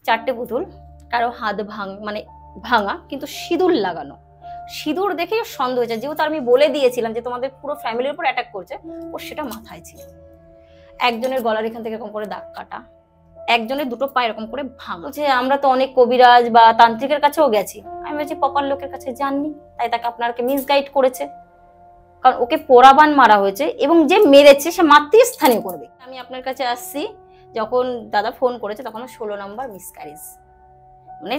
4টে পুতুল, কারো হাত ভাঙা কিন্তু সিঁদুর লাগানো। সিঁদুর দেখে সন্দেহ হয়েছে, যেহেতু আমি বলে দিয়েছিলাম যে তোমাদের পুরো ফ্যামিলির উপর অ্যাটাক করছে, ওর সেটা মাথায় ছিল। একজনের গলার এখান থেকে এরকম করে দাগ কাটা, একজনের দুটো পা এরকম করে ভাঙা। যে আমরা তো অনেক কবিরাজ বা তান্ত্রিকের কাছেও গেছি, আমি বলছি প্রপার লোকের কাছে যাননি, তাই তাকে আপনাকে মিসগাইড করেছে, কারণ ওকে পোড়াবান মারা হয়েছে এবং যে মেরেছে সে মাতৃস্থানীয় করবে। আমি আপনার কাছে আসছি, যখন দাদা ফোন করেছে তখন 16 নম্বর মিসক্যারেজ, মানে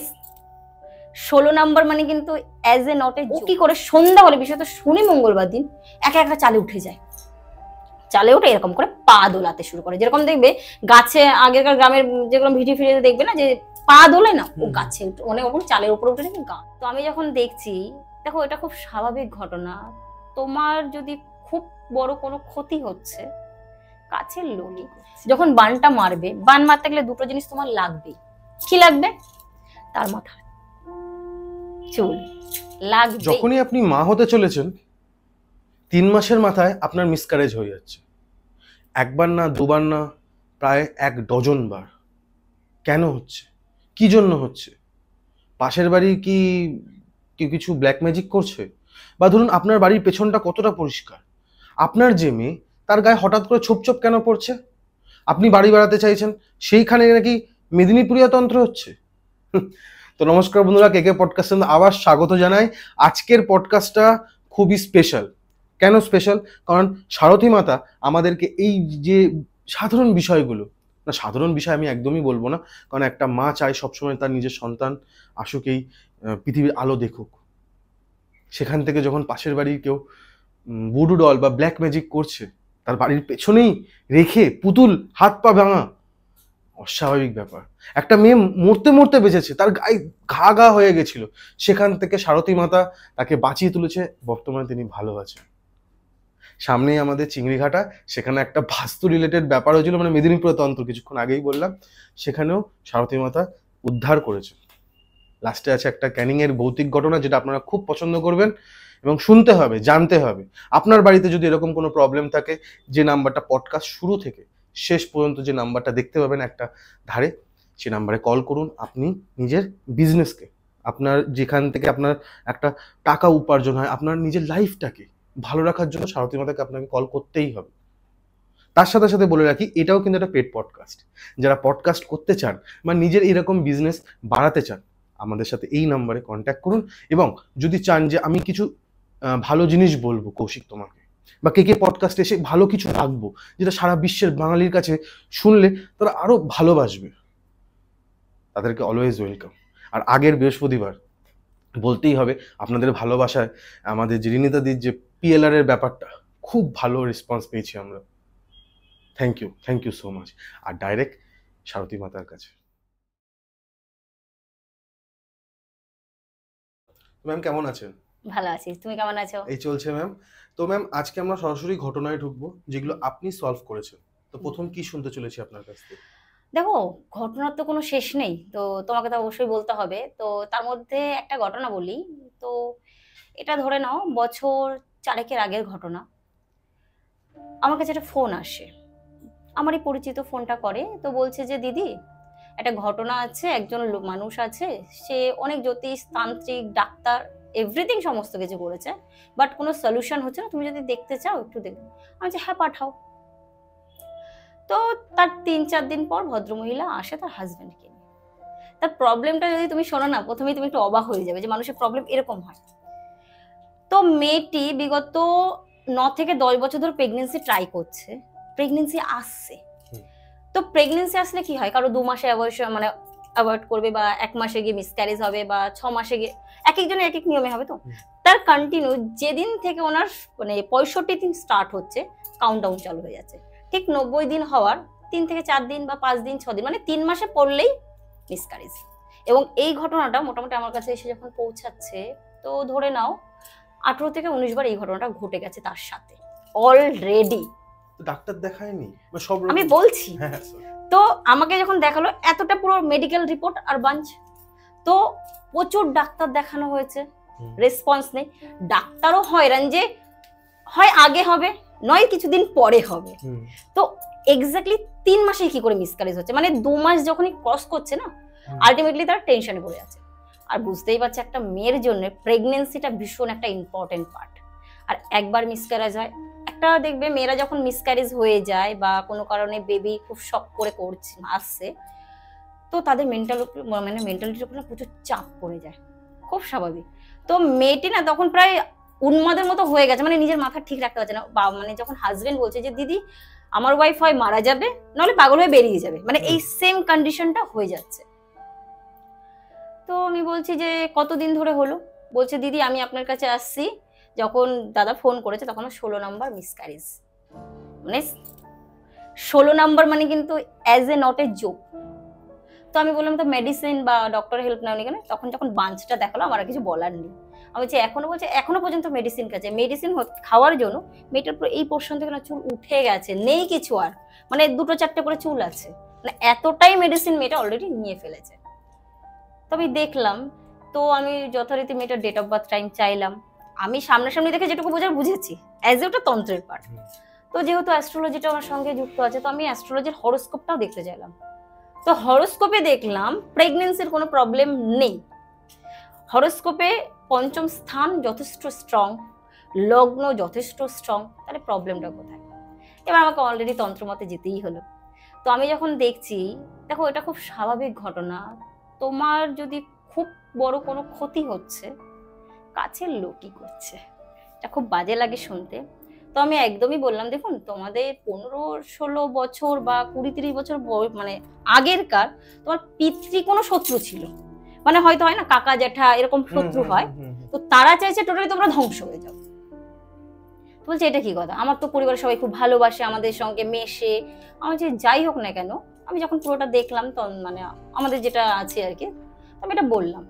16 নম্বর মানে কিন্তু অ্যাজ এ নট এ। কি করে সন্ধ্যা হলে, বিশেষত শনি মঙ্গলবার দিন একা একা চালে উঠে যায়, চালে উঠে এরকম করে পা দোলাতে শুরু করে, যেরকম দেখবে গাছে আগেকার গ্রামের যেগুলো ভিডিও ফিডিও দেখবে না, যে পা দোলে না, ও গাছে অনেক রকম চালের উপরে উঠে দেখি গা। তো আমি যখন দেখছি, দেখো এটা খুব স্বাভাবিক ঘটনা। তোমার যদি খুব বড় কোনো ক্ষতি হচ্ছে, কাছের লোকই যখন বানটা মারবে, বান মারতে গেলে দুটো জিনিস তোমার লাগবে। কি লাগবে? তার মাথা, চুল লাগবে। যখনই আপনি মা হতে চলেছেন 3 মাসের মাথায় আপনার মিসক্যারেজ হয়ে যাচ্ছে, একবার না দুবার না, প্রায় 1 ডজন বার। কেন হচ্ছে, কি জন্য হচ্ছে? পাশের বাড়ি কি কেউ কিছু ব্ল্যাক ম্যাজিক করছে? বা ধরুন আপনার বাড়ির পেছনটা কতটা পরিষ্কার, আপনার যে মেয়ে তার গায়ে হঠাৎ করে ছোপ ছোপ কেন পড়ছে? আপনি বাড়ি বেড়াতে চাইছেন, সেইখানে নাকি মেদিনীপুরিয়া তন্ত্র হচ্ছে। তো নমস্কার বন্ধুরা, কেকে পডকাস্টে আবার স্বাগত জানাই। আজকের পডকাস্টটা খুবই স্পেশাল। কেন স্পেশাল? কারণ সারথী মাতা আমাদেরকে এই যে সাধারণ বিষয়গুলো, না সাধারণ বিষয় আমি একদমই বলবো না, কারণ একটা মা চায় সবসময় তার নিজের সন্তান আসুক, এই পৃথিবীর আলো দেখুক। সেখান থেকে যখন পাশের বাড়ির কেউ ভুডু ডল বা ব্ল্যাক ম্যাজিক করছে, তার বাড়ির পেছনেই রেখে পুতুল হাত পা ভাঙা, অস্বাভাবিক ব্যাপার। একটা মেয়ে মরতে মরতে বেঁচেছে, তার গায়ে ঘা ঘা হয়ে গেছিল, সেখান থেকে সারথী মাতা তাকে বাঁচিয়ে তুলেছে, বর্তমানে তিনি ভালো আছেন। সামনেই আমাদের চিংড়িঘাটা, সেখানে একটা বাস্তু রিলেটেড ব্যাপার হয়েছিল, মানে মেদিনীপুর তন্ত্র, কিছুক্ষণ আগেই বললাম, সেখানেও সারথী মাতা উদ্ধার করেছে। লাস্টে আছে একটা ক্যানিং এর ভৌতিক ঘটনা, যেটা আপনারা খুব পছন্দ করবেন এবং শুনতে হবে, জানতে হবে। আপনার বাড়িতে যদি এরকম কোনো প্রবলেম থাকে, যে নাম্বারটা পডকাস্ট শুরু থেকে শেষ পর্যন্ত যে নাম্বারটা দেখতে পাবেন একটা ধারে, সে নাম্বারে কল করুন। আপনি নিজের বিজনেসকে, আপনার যেখান থেকে আপনার একটা টাকা উপার্জন হয়, আপনার নিজের লাইফটাকে ভালো রাখার জন্য সারথী মাতাকে আপনাকে কল করতেই হবে। তার সাথে সাথে বলে রাখি, এটাও কিন্তু একটা পেড পডকাস্ট। যারা পডকাস্ট করতে চান বা নিজের এরকম বিজনেস বাড়াতে চান, আমাদের সাথে এই নাম্বারে কন্ট্যাক্ট করুন। এবং যদি চান যে আমি কিছু ভালো জিনিস বলবো কৌশিক তোমাকে, বা কে পডকাস্টে এসে ভালো কিছু রাখবো, যেটা সারা বিশ্বের বাঙালির কাছে শুনলে তারা আরো ভালোবাসবে, তাদেরকে অলওয়েজ ওয়েলকাম। আর আগের বৃহস্পতিবার বলতেই হবে, আপনাদের ভালোবাসায় আমাদের যে রিনিতাদির যে পিএলআর এর ব্যাপারটা, খুব ভালো রেসপন্স পেয়েছি আমরা। Thank you so much. আর ডাইরেক্ট সারথী মাতার কাছে। ম্যাম কেমন আছেন? ভালো আছি, তুমি কেমন আছো? এই চলছে ম্যাম। তো ম্যাম, আজকে আমরা সরাসরি ঘটনায় ঢুকবো, যেগুলো আপনি সলভ করেছেন। তো প্রথম কি শুনতে চলেছি আপনার কাছ থেকে? দেখো, ঘটনার তো কোনো শেষ নেই, তো তোমাকে তো অবশ্যই বলতে হবে। তো তার মধ্যে একটা ঘটনা বলি। তো এটা ধরে নাও বছর 4 আগের ঘটনা। আমার কাছে একটা ফোন আসে, আমারই পরিচিত ফোনটা করে। তো বলছে যে দিদি, একটা ঘটনা আছে, একজন মানুষ আছে, সে অনেক জ্যোতিষ, তান্ত্রিক, ডাক্তার, এভরিথিং সমস্ত কিছু করেছে, বাট কোনো সলিউশন হচ্ছে না, তুমি যদি দেখতে চাও একটু দেখো। আমি বলছি হ্যাঁ পাঠাও। তো তার 3-4 দিন পর ভদ্রমহিলা আসে তার হাজবেন্ডকে নিয়ে। তার প্রবলেমটা যদি তুমি শোনো না, প্রথমেই তুমি একটু অবাক হয়ে যাবে যে মানুষের প্রবলেম এরকম হয়। তো মেয়েটি বিগত 9 থেকে 10 বছর ধরে প্রেগনেন্সি ট্রাই করছে, প্রেগনেন্সি আসছে। তো প্রেগনেন্সি আসলে কি হয়, কারো 2 মাসে অ্যাভয়েড করবে, বা 1 মাসে গিয়ে মিসক্যারেজ হবে, বা 6 মাসে গিয়ে, এক একজনের এক এক নিয়মে হবে। তো তার কন্টিনিউ যেদিন থেকে ওনার 65 দিন স্টার্ট হচ্ছে, কাউন্টডাউন চালু হয়ে যাচ্ছে। ঠিক 90 দিন হওয়ার 3 থেকে 4 দিন বা 5 দিন 6 দিন, মানে 3 মাসে পড়লেই মিসক্যারেজ। এবং এই ঘটনাটা মোটামুটি আমার কাছে এসে যখন পৌঁছাচ্ছে, তো ধরে নাও 18 থেকে 19 বার এই ঘটনাটা ঘটে গেছে তার সাথে অলরেডি। ডাক্তার দেখায়নি? আমি বলছি। তো আমাকে যখন দেখালো, এতটা পুরো মেডিকেল রিপোর্ট আর বাঞ্চ, তো প্রচুর ডাক্তার দেখানো হয়েছে, রেসপন্স নেই। ডাক্তারও হয়রান, যে হয় আগে হবে, নয় কিছুদিন পরে হবে। তো এক্স্যাক্টলি 3 মাসে কি করে মিসক্যারেজ হচ্ছে, মানে 2 মাস যখনই ক্রস করছে না, আলটিমেটলি তারা টেনশনে পড়ে আছে। আর বুঝতেই পারছে একটা মেয়ের জন্য প্রেগনেন্সিটা ভীষণ একটা ইম্পর্টেন্ট পার্ট। আর একবার মিসক্যারেজ হয়, একটা দেখবে মেয়েরা যখন মিসক্যারেজ হয়ে যায় বা কোনো কারণে বেবি খুব শক করে করছে আসছে, তো তাদের মেন্টালিটির উপর প্রচুর চাপ পড়ে যায়, খুব স্বাভাবিক। তো মেয়েটি না তখন প্রায় উন্মাদের মতো হয়ে গেছে, মানে নিজের মাথা ঠিক রাখতে পারছে না। মানে যখন হাজবেন্ড বলছে যে দিদি আমার ওয়াইফ হয় মারা যাবে, নাহলে পাগল হয়ে বেরিয়ে যাবে, মানে এই সেম কন্ডিশনটা হয়ে যাচ্ছে। তো আমি বলছি যে কতদিন ধরে হলো? বলছে দিদি আমি আপনার কাছে আসছি যখন দাদা ফোন করেছে তখন 16 নম্বর মিসক্যারেজ, মানে 16 নম্বর, মানে কিন্তু as a not a joke. তো আমি বললাম তো মেডিসিন বা ডক্টর হেল্প নাও নি কেন? তখন যখন বাঞ্চটা দেখালো আমার আর কিছু বলার নেই। আমি বলছি এখনো পর্যন্ত মেডিসিন খাচ্ছে, মেডিসিন খাওয়ার জন্য মেয়েটার পুরো এই পোর্শন থেকে না চুল উঠে গেছে, নেই কিছু আর, মানে 2-4টে করে চুল আছে, মানে এতটাই মেডিসিন মেয়েটা অলরেডি নিয়ে ফেলেছে। তো আমি দেখলাম, তো আমি যথারীতি মেয়েটার ডেট অফ বার্থ টাইম চাইলাম। আমি সামনাসামনি দেখে যেটুকু বোঝার বুঝেছি, অ্যাজ এ ওটা তন্ত্রের পার্ট। তো যেহেতু অ্যাস্ট্রোলজিটা আমার সঙ্গে যুক্ত আছে, তো আমি অ্যাস্ট্রোলজির হরোস্কোপটাও দেখতে চাইলাম। তো হরোস্কোপে দেখলাম প্রেগনেন্সির কোনো প্রবলেম নেই। হরোস্কোপে পঞ্চম স্থান যথেষ্ট স্ট্রং, লগ্ন যথেষ্ট স্ট্রং, তাহলে প্রবলেমটা কোথায়? এবার আমাকে অলরেডি তন্ত্রমতে যেতেই হলো। তো আমি যখন দেখছি, দেখো এটা খুব স্বাভাবিক ঘটনা, তোমার যদি খুব বড় কোনো ক্ষতি হচ্ছে, কাছের লোকই করছে, এটা খুব বাজে লাগে শুনতে। তো আমি একদমই বললাম দেখুন তোমাদের 15-16 বছর বা 20-30 বছর মানে আগেরকার তোমার পিতৃ কোনো শত্রু ছিল, মানে হয়তো হয় না কাকা জ্যাঠা এরকম শত্রু হয়, তো তারা চাইছে টোটালি তোমরা ধ্বংস হয়ে যাও। বলছে এটা কি কথা, আমার তো পরিবারের সবাই খুব ভালোবাসে, আমাদের সঙ্গে মেশে। আমার যে যাই হোক না কেন, আমি যখন পুরোটা দেখলাম তখন মানে আমাদের যেটা আছে আর কি, আমি এটা বললাম,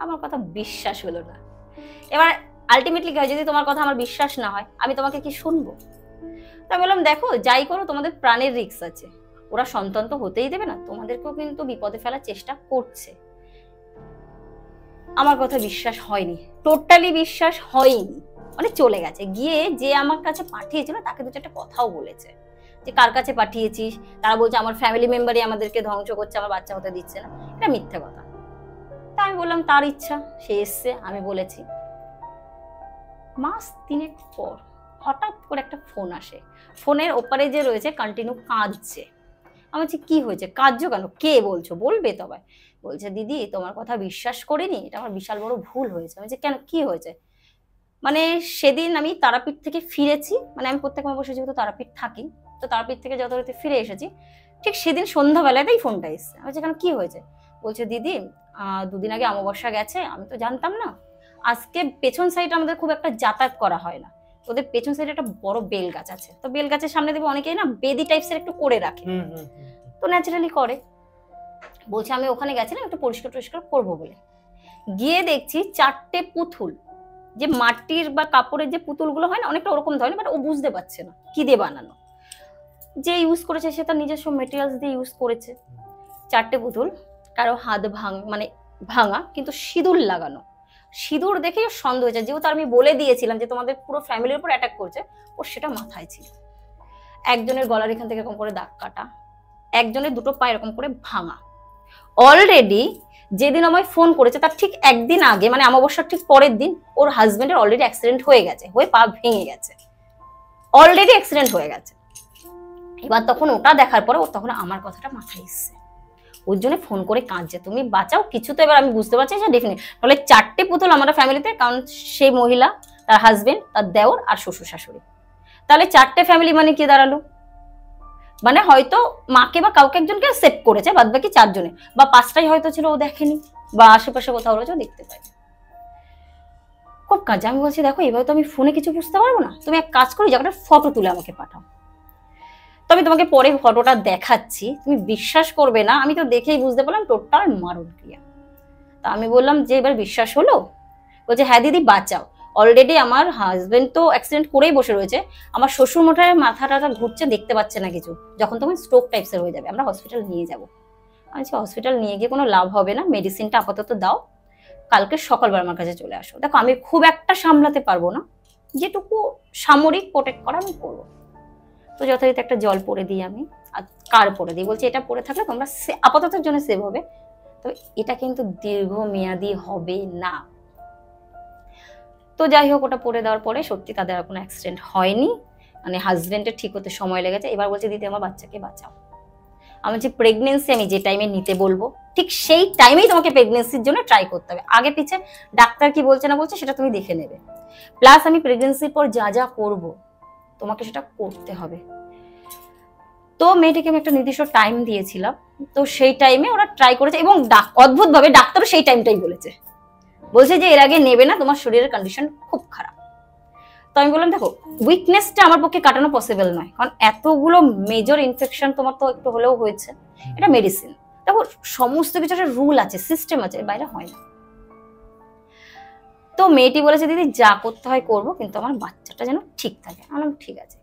আমার কথা বিশ্বাস হলো না। এবার আলটিমেটলি কি হয়, যদি তোমার কথা আমার বিশ্বাস না হয় আমি তোমাকে কি শুনবো? তো আমি বললাম দেখো যাই করো তোমাদের প্রাণের রিস্ক আছে, ওরা সন্তান তো হতেই দেবে না, তোমাদেরকেও কিন্তু বিপদে ফেলার চেষ্টা করছে। আমার কথা বিশ্বাস হয়নি, টোটালি বিশ্বাস হয়নি, মানে চলে গেছে। গিয়ে যে আমার কাছে পাঠিয়েছিল তাকে 2-4টা কথাও বলেছে যে কার কাছে পাঠিয়েছিস, তারা বলছে আমার ফ্যামিলি মেম্বারই আমাদেরকে ধ্বংস করছে, আমার বাচ্চা হতে দিচ্ছে না, এটা মিথ্যে কথা। তা আমি বললাম তার ইচ্ছা, সে এসছে, আমি বলেছি। মাস 3 পর হঠাৎ করে একটা ফোন আসে, ফোনের ওপারে যে রয়েছে কন্টিনিউ কাঁদছে। আমি বলছি কি হয়েছে, কাঁদছো কেন, কে বলছো, বলবে তবে। বলছে দিদি তোমার কথা বিশ্বাস করিনি, এটা আমার বিশাল বড় ভুল হয়েছে। আমি বলছি কেন, কি হয়েছে? মানে সেদিন আমি তারাপীঠ থেকে ফিরেছি, মানে আমি প্রত্যেক মাসে যেহেতু তারাপীঠ থাকি, তো তারাপীঠ থেকে যথারীতি ফিরে এসেছি, ঠিক সেদিন সন্ধ্যাবেলাতেই ফোনটা এসছে। আমি বলছি কেন, কি হয়েছে? বলছে দিদি 2 দিন আগে অমাবস্যা গেছে, আমি তো জানতাম না, আজকে পেছন সাইডে আমাদের খুব একটা যাতায়াত করা হয় না, ওদের পেছন সাইডে একটা বড় বেল গাছ আছে, তো বেল গাছের সামনে দেবে অনেকেই না বেদি টাইপসের একটু করে রাখে, তো ন্যাচারালি করে। বলছে আমি ওখানে গেছিলাম একটু পরিষ্কার টরিষ্কার করবো বলে, গিয়ে দেখছি 4টে পুতুল, যে মাটির বা কাপড়ের যে পুতুলগুলো হয় না অনেকটা ওরকম ধরনের, বাট ও বুঝতে পারছে না কি দিয়ে বানানো, যে ইউজ করেছে সে তার নিজস্ব মেটেরিয়ালস দিয়ে ইউজ করেছে। 4টে পুতুল, কারো হাত মানে ভাঙা, কিন্তু সিঁদুর লাগানো। সিঁদুর দেখে সন্দেহ হয়েছে, যেহেতু আমি বলে দিয়েছিলাম যে তোমাদের পুরো ফ্যামিলির উপর অ্যাটাক করছে, ওর সেটা মাথায় ছিল। একজনের গলার এখান থেকে এরকম করে দাগ কাটা, একজনের 2টো পা এরকম করে ভাঙা। অলরেডি যেদিন আমায় ফোন করেছে তার ঠিক একদিন আগে, মানে অমাবস্যার ঠিক পরের দিন, ওর হাজবেন্ডের অলরেডি অ্যাক্সিডেন্ট হয়ে গেছে, হয়ে পা ভেঙে গেছে, অলরেডি অ্যাক্সিডেন্ট হয়ে গেছে। এবার তখন ওটা দেখার পরে ওর তখন আমার কথাটা মাথায় এসছে, ওর জন্য ফোন করে কাঁদছে তুমি বাঁচাও কিছু। তো এবার আমি বুঝতে পারছি যে ডেফিনেট তাহলে 4টে পুতুল আমরা ফ্যামিলিতে, কারণ সেই মহিলা, তার হাজবেন্ড, তার দেওর আর শ্বশুর শাশুড়ি, তাহলে 4টে ফ্যামিলি মানে কি দাঁড়ালো, মানে হয়তো মাকে বা কাউকে একজনকে সেভ করেছে, বাদ বাকি 4জনে বা 5টাই হয়তো ছিল ও দেখেনি, বা আশেপাশে কোথাও রয়েছে দেখতে পাইনি। খুব কাজ। আমি বলছি দেখো এবার তো আমি ফোনে কিছু বুঝতে পারবো না, তুমি এক কাজ করো জায়গাটা ফটো তুলে আমাকে পাঠাও, তো আমি তোমাকে পরে ফটোটা দেখাচ্ছি, তুমি বিশ্বাস করবে না, আমি তো দেখেই বুঝতে পারলাম টোটাল মারণ ক্রিয়া। তা আমি বললাম যে এবার বিশ্বাস হলো? বলছে হ্যাঁ দিদি বাঁচাও, অলরেডি আমার হাজবেন্ড তো অ্যাক্সিডেন্ট করেই বসে রয়েছে, আমার শ্বশুর মশাইয়ের মাথাটা ঘুরছে, দেখতে পাচ্ছে না কিছু, যখন তোমার স্ট্রোক টাইপসের হয়ে যাবে আমরা হসপিটাল নিয়ে যাবো। আমি হসপিটাল নিয়ে গিয়ে কোনো লাভ হবে না, মেডিসিনটা আপাতত দাও, কালকে সকালবেলা আমার কাছে চলে আসো। দেখো আমি খুব একটা সামলাতে পারবো না, যেটুকু সামরিক প্রোটেক্ট করা আমি করবো। তো যথারীতি একটা জল পরে দিই আমি, আর কার পরে দিই, বলছি এটা পরে থাকলে তোমরা আপাতত জন্য সেভ হবে, তো এটা কিন্তু দীর্ঘমেয়াদী হবে না। তো যাই হোক, ওটা পরে দেওয়ার পরে সত্যি তাদের আর কোনো অ্যাক্সিডেন্ট হয়নি, মানে হাজবেন্ডের ঠিক হতে সময় লেগেছে। এবার বলছে দিদি আমার বাচ্চাকে বাঁচাও। আমার যে প্রেগনেন্সি আমি যে টাইমে নিতে বলবো ঠিক সেই টাইমেই তোমাকে প্রেগনেন্সির জন্য ট্রাই করতে হবে, আগে পিছে ডাক্তার কি বলছে না বলছে সেটা তুমি দেখে নেবে, প্লাস আমি প্রেগনেন্সির পর যা যা করবো তোমাকে সেটা করতে হবে। তো মেয়েটিকে আমি একটা নির্দিষ্ট টাইম দিয়েছিলাম, তো সেই টাইমে ওরা ট্রাই করেছে, এবং অদ্ভুত ভাবে ডাক্তারও সেই টাইমটাই বলছে যে এর আগে নেবে না, তোমার শরীরের কন্ডিশন খুব খারাপ। তো আমি বললাম দেখো উইকনেসটা আমার পক্ষে কাটানো পসিবল নয়, কারণ এতগুলো মেজর ইনফেকশন তোমার তো একটু হলেও হয়েছে, এটা মেডিসিন, দেখো সমস্ত কিছু একটা রুল আছে, সিস্টেম আছে, এর বাইরে হয় না। তো মেয়েটি বলেছে দিদি যা করতে হয় করবো, কিন্তু আমার বাচ্চাটা যেন ঠিক থাকে। আমি বললাম ঠিক আছে,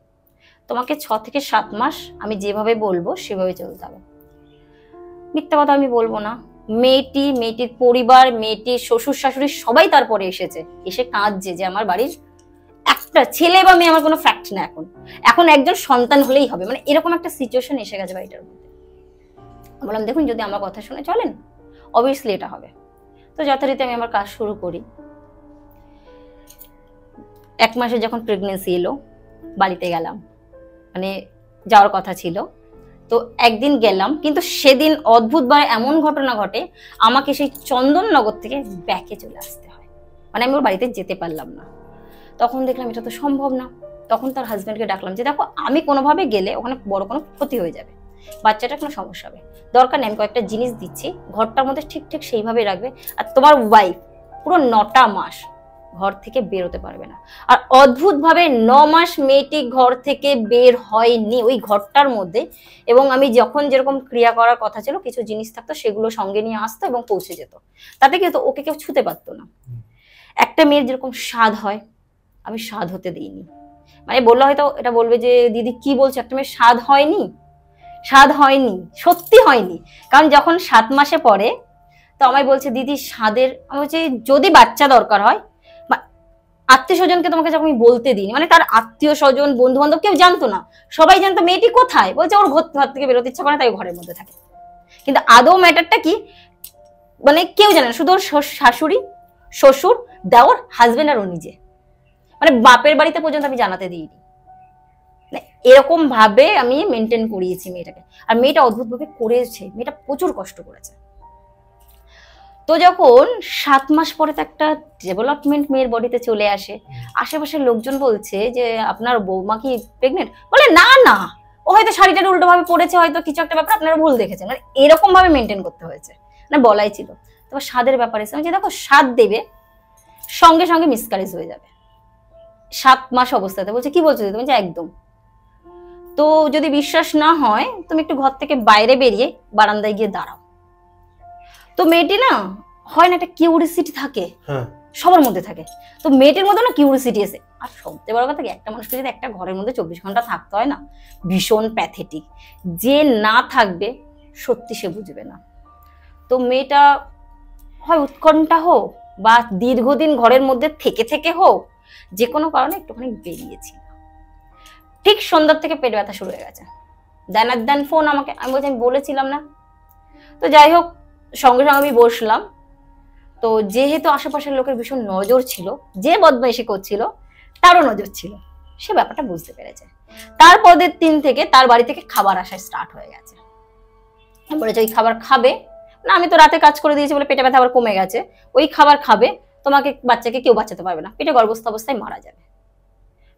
তোমাকে 6 থেকে 7 মাস আমি যেভাবে বলবো সেভাবে চলতে হবে। মিথ্যা কথা আমি বলবো না, মেয়েটির পরিবার, মেয়েটির শ্বশুর শাশুড়ি সবাই তারপরে এসে কাঁদছে যে আমার বাড়ির একটা ছেলে বা মেয়ে আমার কোনো ফ্যাক্ট না, এখন একজন সন্তান হলেই হবে, মানে এরকম একটা সিচুয়েশন এসে গেছে বাড়িটার মধ্যে। বললাম দেখুন যদি আমার কথা শুনে চলেন অবভিয়াসলি এটা হবে। তো যথারীতি আমি আমার কাজ শুরু করি। 1 মাসে যখন প্রেগনেন্সি এলো বাড়িতে গেলাম, মানে যাওয়ার কথা ছিল, তো একদিন গেলাম, কিন্তু সেদিন অদ্ভুতবার এমন ঘটনা ঘটে আমাকে সেই চন্দননগর থেকে ব্যাকে চলে আসতে হয়, মানে আমি ওর বাড়িতে যেতে পারলাম না। তখন দেখলাম এটা তো সম্ভব না, তখন তার হাজবেন্ডকে ডাকলাম যে দেখো আমি কোনোভাবে গেলে ওখানে বড় কোনো ক্ষতি হয়ে যাবে, বাচ্চাটার কোনো সমস্যা হবে, দরকার নেই আমি কয়েকটা জিনিস দিচ্ছি ঘরটার মধ্যে ঠিক সেইভাবে রাখবে, আর তোমার ওয়াইফ পুরো 9টা মাস ঘর থেকে বেরোতে পারবে না। আর অদ্ভুত ভাবে 9 মাস মেয়েটি ঘর থেকে বের হয়নি ওই ঘরটার মধ্যে, এবং আমি যখন যেরকম ক্রিয়া করার কথা ছিল কিছু জিনিস থাকতো সেগুলো সঙ্গে নিয়ে আসতো এবং পৌঁছে যেত, তাতে কি হতো ওকে কেউ ছুতে পারতো না। একটা মেয়ের যেরকম স্বাদ হয় আমি স্বাদ হতে দিইনি, মানে বললে হয়তো এটা বলবে যে দিদি কি বলছো, একটা মেয়ের স্বাদ হয়নি, সত্যি হয়নি। কারণ যখন 7 মাসে পরে তো আমায় বলছে দিদি স্বাদের, আমি বলছি যদি বাচ্চা দরকার হয়, আত্মীয় স্বজনকে তোমাকে যখন আমি বলতে দিইনি, মানে তার আত্মীয় স্বজন বন্ধু বান্ধব কেউ জানতো না, সবাই জানতো মেয়েটি কোথায়, বলছে ওর ঘর থেকে বেরোতে ইচ্ছা করে তাই ঘরের মধ্যে থাকে, কিন্তু আদৌ ম্যাটারটা কি মানে কেউ জানে না, শুধু ওর শাশুড়ি, শ্বশুর, দেওর, হাজবেন্ড আর ও নিজে, মানে বাপের বাড়িতে পর্যন্ত আমি জানাতে দিইনি। এরকম ভাবে আমি মেনটেন করিয়েছি মেয়েটাকে, আর মেয়েটা অদ্ভুত ভাবে করেছে, মেয়েটা প্রচুর কষ্ট করেছে। তো যখন 7 মাস পরে তো একটা ডেভেলপমেন্ট মেয়ের বডিতে চলে আসে, আশেপাশের লোকজন বলছে যে আপনার বৌমা কি প্রেগনেন্ট, বলে না না ও হয়তো শাড়িটা উল্টো ভাবে পড়েছে, হয়তো কিছু একটা ব্যাপার আপনারা ভুল দেখেছেন, মানে এরকম ভাবে মেনটেন করতে হয়েছে, না বলাই ছিল। তোমার স্বাদের ব্যাপার এসে যে দেখো স্বাদ দেবে সঙ্গে সঙ্গে মিসক্যারেজ হয়ে যাবে 7 মাস অবস্থাতে। বলছে কি বলছো তুমি, যে একদম। তো যদি বিশ্বাস না হয় তুমি একটু ঘর থেকে বাইরে বেরিয়ে বারান্দায় গিয়ে দাঁড়াও। তো মেয়েটি না হয় না একটা কিউরিসিটি থাকে, সবার মধ্যে থাকে, তো মেয়েটির মধ্যে না কিউরিসিটি এসে, আর সবচেয়ে বড় কথা কি একটা মানুষকে যদি একটা ঘরের মধ্যে 24 ঘন্টা থাকতে হয় না, ভীষণ প্যাথেটিক, যে না থাকবে সত্যি সে বুঝবে না। তো মেয়েটা হয় উৎকণ্ঠা হোক বা দীর্ঘদিন ঘরের মধ্যে থেকে হোক, যে কোনো কারণে একটুখানি বেরিয়েছি, ঠিক সন্ধ্যার থেকে পেট ব্যথা শুরু হয়ে গেছে, দেন ফোন আমাকে, আমি বলছি আমি বলেছিলাম না। তো যাই হোক সঙ্গে সঙ্গে আমি বসলাম, তো যেহেতু আশেপাশের লোকের ভীষণ নজর ছিল, যে বদমাইশি করছিল তারও নজর ছিল, সে ব্যাপারটা বুঝতে পেরেছে। তারপরের দিন থেকে তার বাড়ি থেকে খাবার আসা স্টার্ট হয়ে গেছে, বলেছে ওই খাবার খাবে না, আমি তো রাতে কাজ করে দিয়েছি বলে পেটে ব্যথা আবার কমে গেছে, ওই খাবার খাবে, তোমাকে বাচ্চাকে কেউ বাঁচাতে পারবে না, পেটে গর্ভস্থ অবস্থায় মারা যাবে।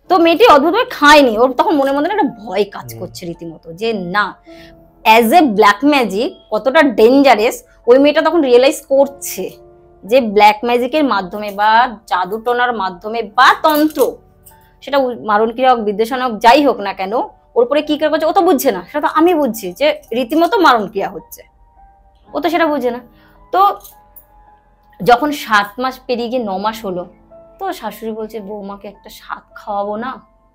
তো মেয়েটি অদ্ভুতভাবে খায়নি, ওর তখন মনে মনে একটা ভয় কাজ করছে রীতিমতো, যে না অ্যাজ এ ব্ল্যাক ম্যাজিক কতটা ডেঞ্জারাস ওই মেয়েটা তখন রিয়েলাইজ করছে, যে ব্ল্যাক ম্যাজিকের মাধ্যমে বা জাদু টোনার মাধ্যমে বা তন্ত্র, সেটা মারণ ক্রিয়া হোক বিদ্বেষণ হোক যাই হোক না কেন, ওর উপরে কি করছে ও তো বুঝছে না, সেটা তো আমি বুঝছি যে রীতিমতো মারণ ক্রিয়া হচ্ছে, ও তো সেটা বুঝে না। তো যখন 7 মাস পেরিয়ে গিয়ে 9 মাস হলো, তো শাশুড়ি বলছে বৌমাকে একটা স্বাদ খাওয়াবো না,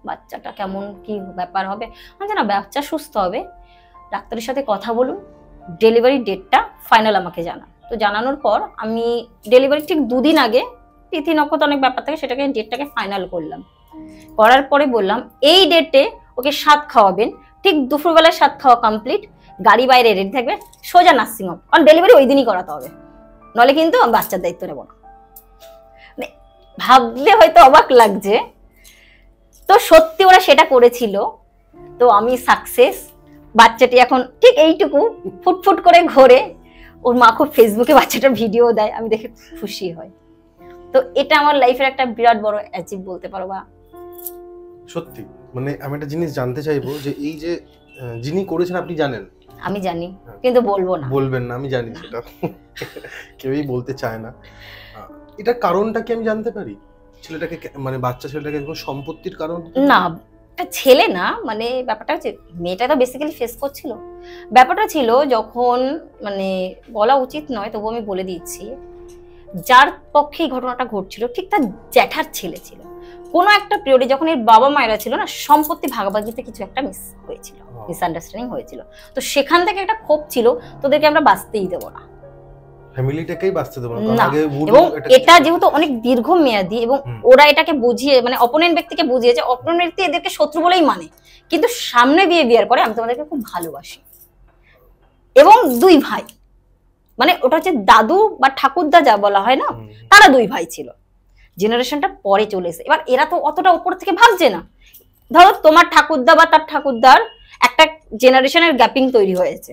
বাচ্চাটা কেমন কি ব্যাপার হবে, আচ্ছা না বাচ্চা সুস্থ হবে, ডাক্তারের সাথে কথা বলুন, ডেলিভারি ডেটটা ফাইনাল আমাকে জানান। তো জানানোর পর আমি ডেলিভারি ঠিক 2 দিন আগে, তিথি নক্ষত্র অনেক ব্যাপার থাকে, সেটাকে ডেটটাকে ফাইনাল করলাম, করার পরে বললাম এই ডেটে ওকে 7 খাওয়াবেন, ঠিক দুপুরবেলায় 7 খাওয়া কমপ্লিট, গাড়ি বাইরে রেডি থাকবে, সোজা নার্সিং হোম, কারণ ডেলিভারি ওই দিনই করাতে হবে, নলে কিন্তু আমি বাচ্চার দায়িত্ব নেব না। মানে ভাবলে হয়তো অবাক লাগছে, তো সত্যি ওরা সেটা করেছিল। তো আমি সাকসেস, বাচ্চাটি এখন ঠিক এইটুকু ফুটফুট করে ঘোরে, ওর মা খুব ফেসবুকে বাচ্চাটার ভিডিও দেয়, আমি দেখে খুশি হই। তো এটা আমার লাইফের একটা বিরাট বড় অ্যাচিভ বলতে পারো। বা সত্যি মানে আমি একটা জিনিস জানতে চাইবো যে এই যে যিনি করেছেন আপনি জানেন? আমি জানি, কিন্তু বলবো না। বলবেন না, আমি জানি সেটা কেউই বলতে চায় না। এটার কারণটা কি আমি জানতে পারি? ছেলেটাকে মানে বাচ্চা ছেলেটাকে কোনো সম্পত্তির কারণ? না, একটা ছেলে না, মানে ব্যাপারটা হচ্ছে মেয়েটা তো বেসিক্যালি ফেস করছিল। ব্যাপারটা ছিল যখন, মানে বলা উচিত নয় তবু আমি বলে দিচ্ছি, যার পক্ষে এই ঘটনাটা ঘটছিল ঠিক তার জ্যাঠার ছেলে ছিল। কোনো একটা পিরিয়ডে যখন এর বাবা মায়েরা ছিল না, সম্পত্তি ভাগাভাগিতে কিছু একটা মিস হয়েছিল, মিসআন্ডারস্ট্যান্ডিং হয়েছিল। তো সেখান থেকে একটা ক্ষোভ ছিল, তোদেরকে আমরা বাঁচতেই দেবো না, ফ্যামিলিটাকেই বাঁচতে দেবো না। এবং এটা যেহেতু অনেক দীর্ঘমেয়াদী, এবং ওরা এটাকে বুঝিয়ে, মানে অপোনেন্ট ব্যক্তিকে বুঝিয়েছে, অপোনেন্ট ব্যক্তি এদেরকে শত্রু বলেই মানে, কিন্তু সামনে বিহেভিয়ার করে আমি তোমাদেরকে খুব ভালোবাসি। এবং 2 ভাই, মানে ওটা হচ্ছে দাদু বা ঠাকুরদা যা বলা হয় না, তারা 2 ভাই ছিল। জেনারেশনটা পরে চলে এসে, এবার এরা তো অতটা উপর থেকে ভাবছে না। ধরো তোমার ঠাকুরদা বা তার ঠাকুরদার একটা জেনারেশনের গ্যাপিং তৈরি হয়েছে,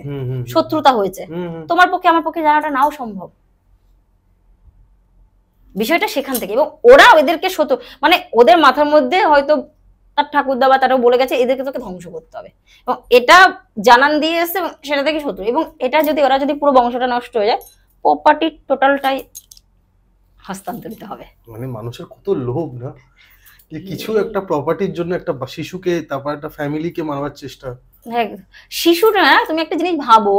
শত্রুতা হয়েছে, তোমার পক্ষে আমার পক্ষে জানাটা নাও সম্ভব। বিষয়টা সেখান থেকে, এবং ওরা এদেরকে শত্রু, মানে ওদের মাথার মধ্যে হয়তো তার ঠাকুরদা বা তারাও বলে গেছে এদেরকে তোকে ধ্বংস করতে হবে, এবং এটা জানান দিয়ে এসে সেটা থেকে শত্রু। এবং এটা যদি ওরা যদি পুরো বংশটা নষ্ট হয়ে যায়, প্রপার্টি টোটালটাই হস্তান্তরিত হবে। মানে মানুষের কত লোভ না, যে কিছু একটা প্রপার্টির জন্য একটা শিশুকে, তারপর একটা ফ্যামিলিকে মারবার চেষ্টা। হ্যাঁ, শিশুটা না, তুমি একটা জিনিস ভাবো,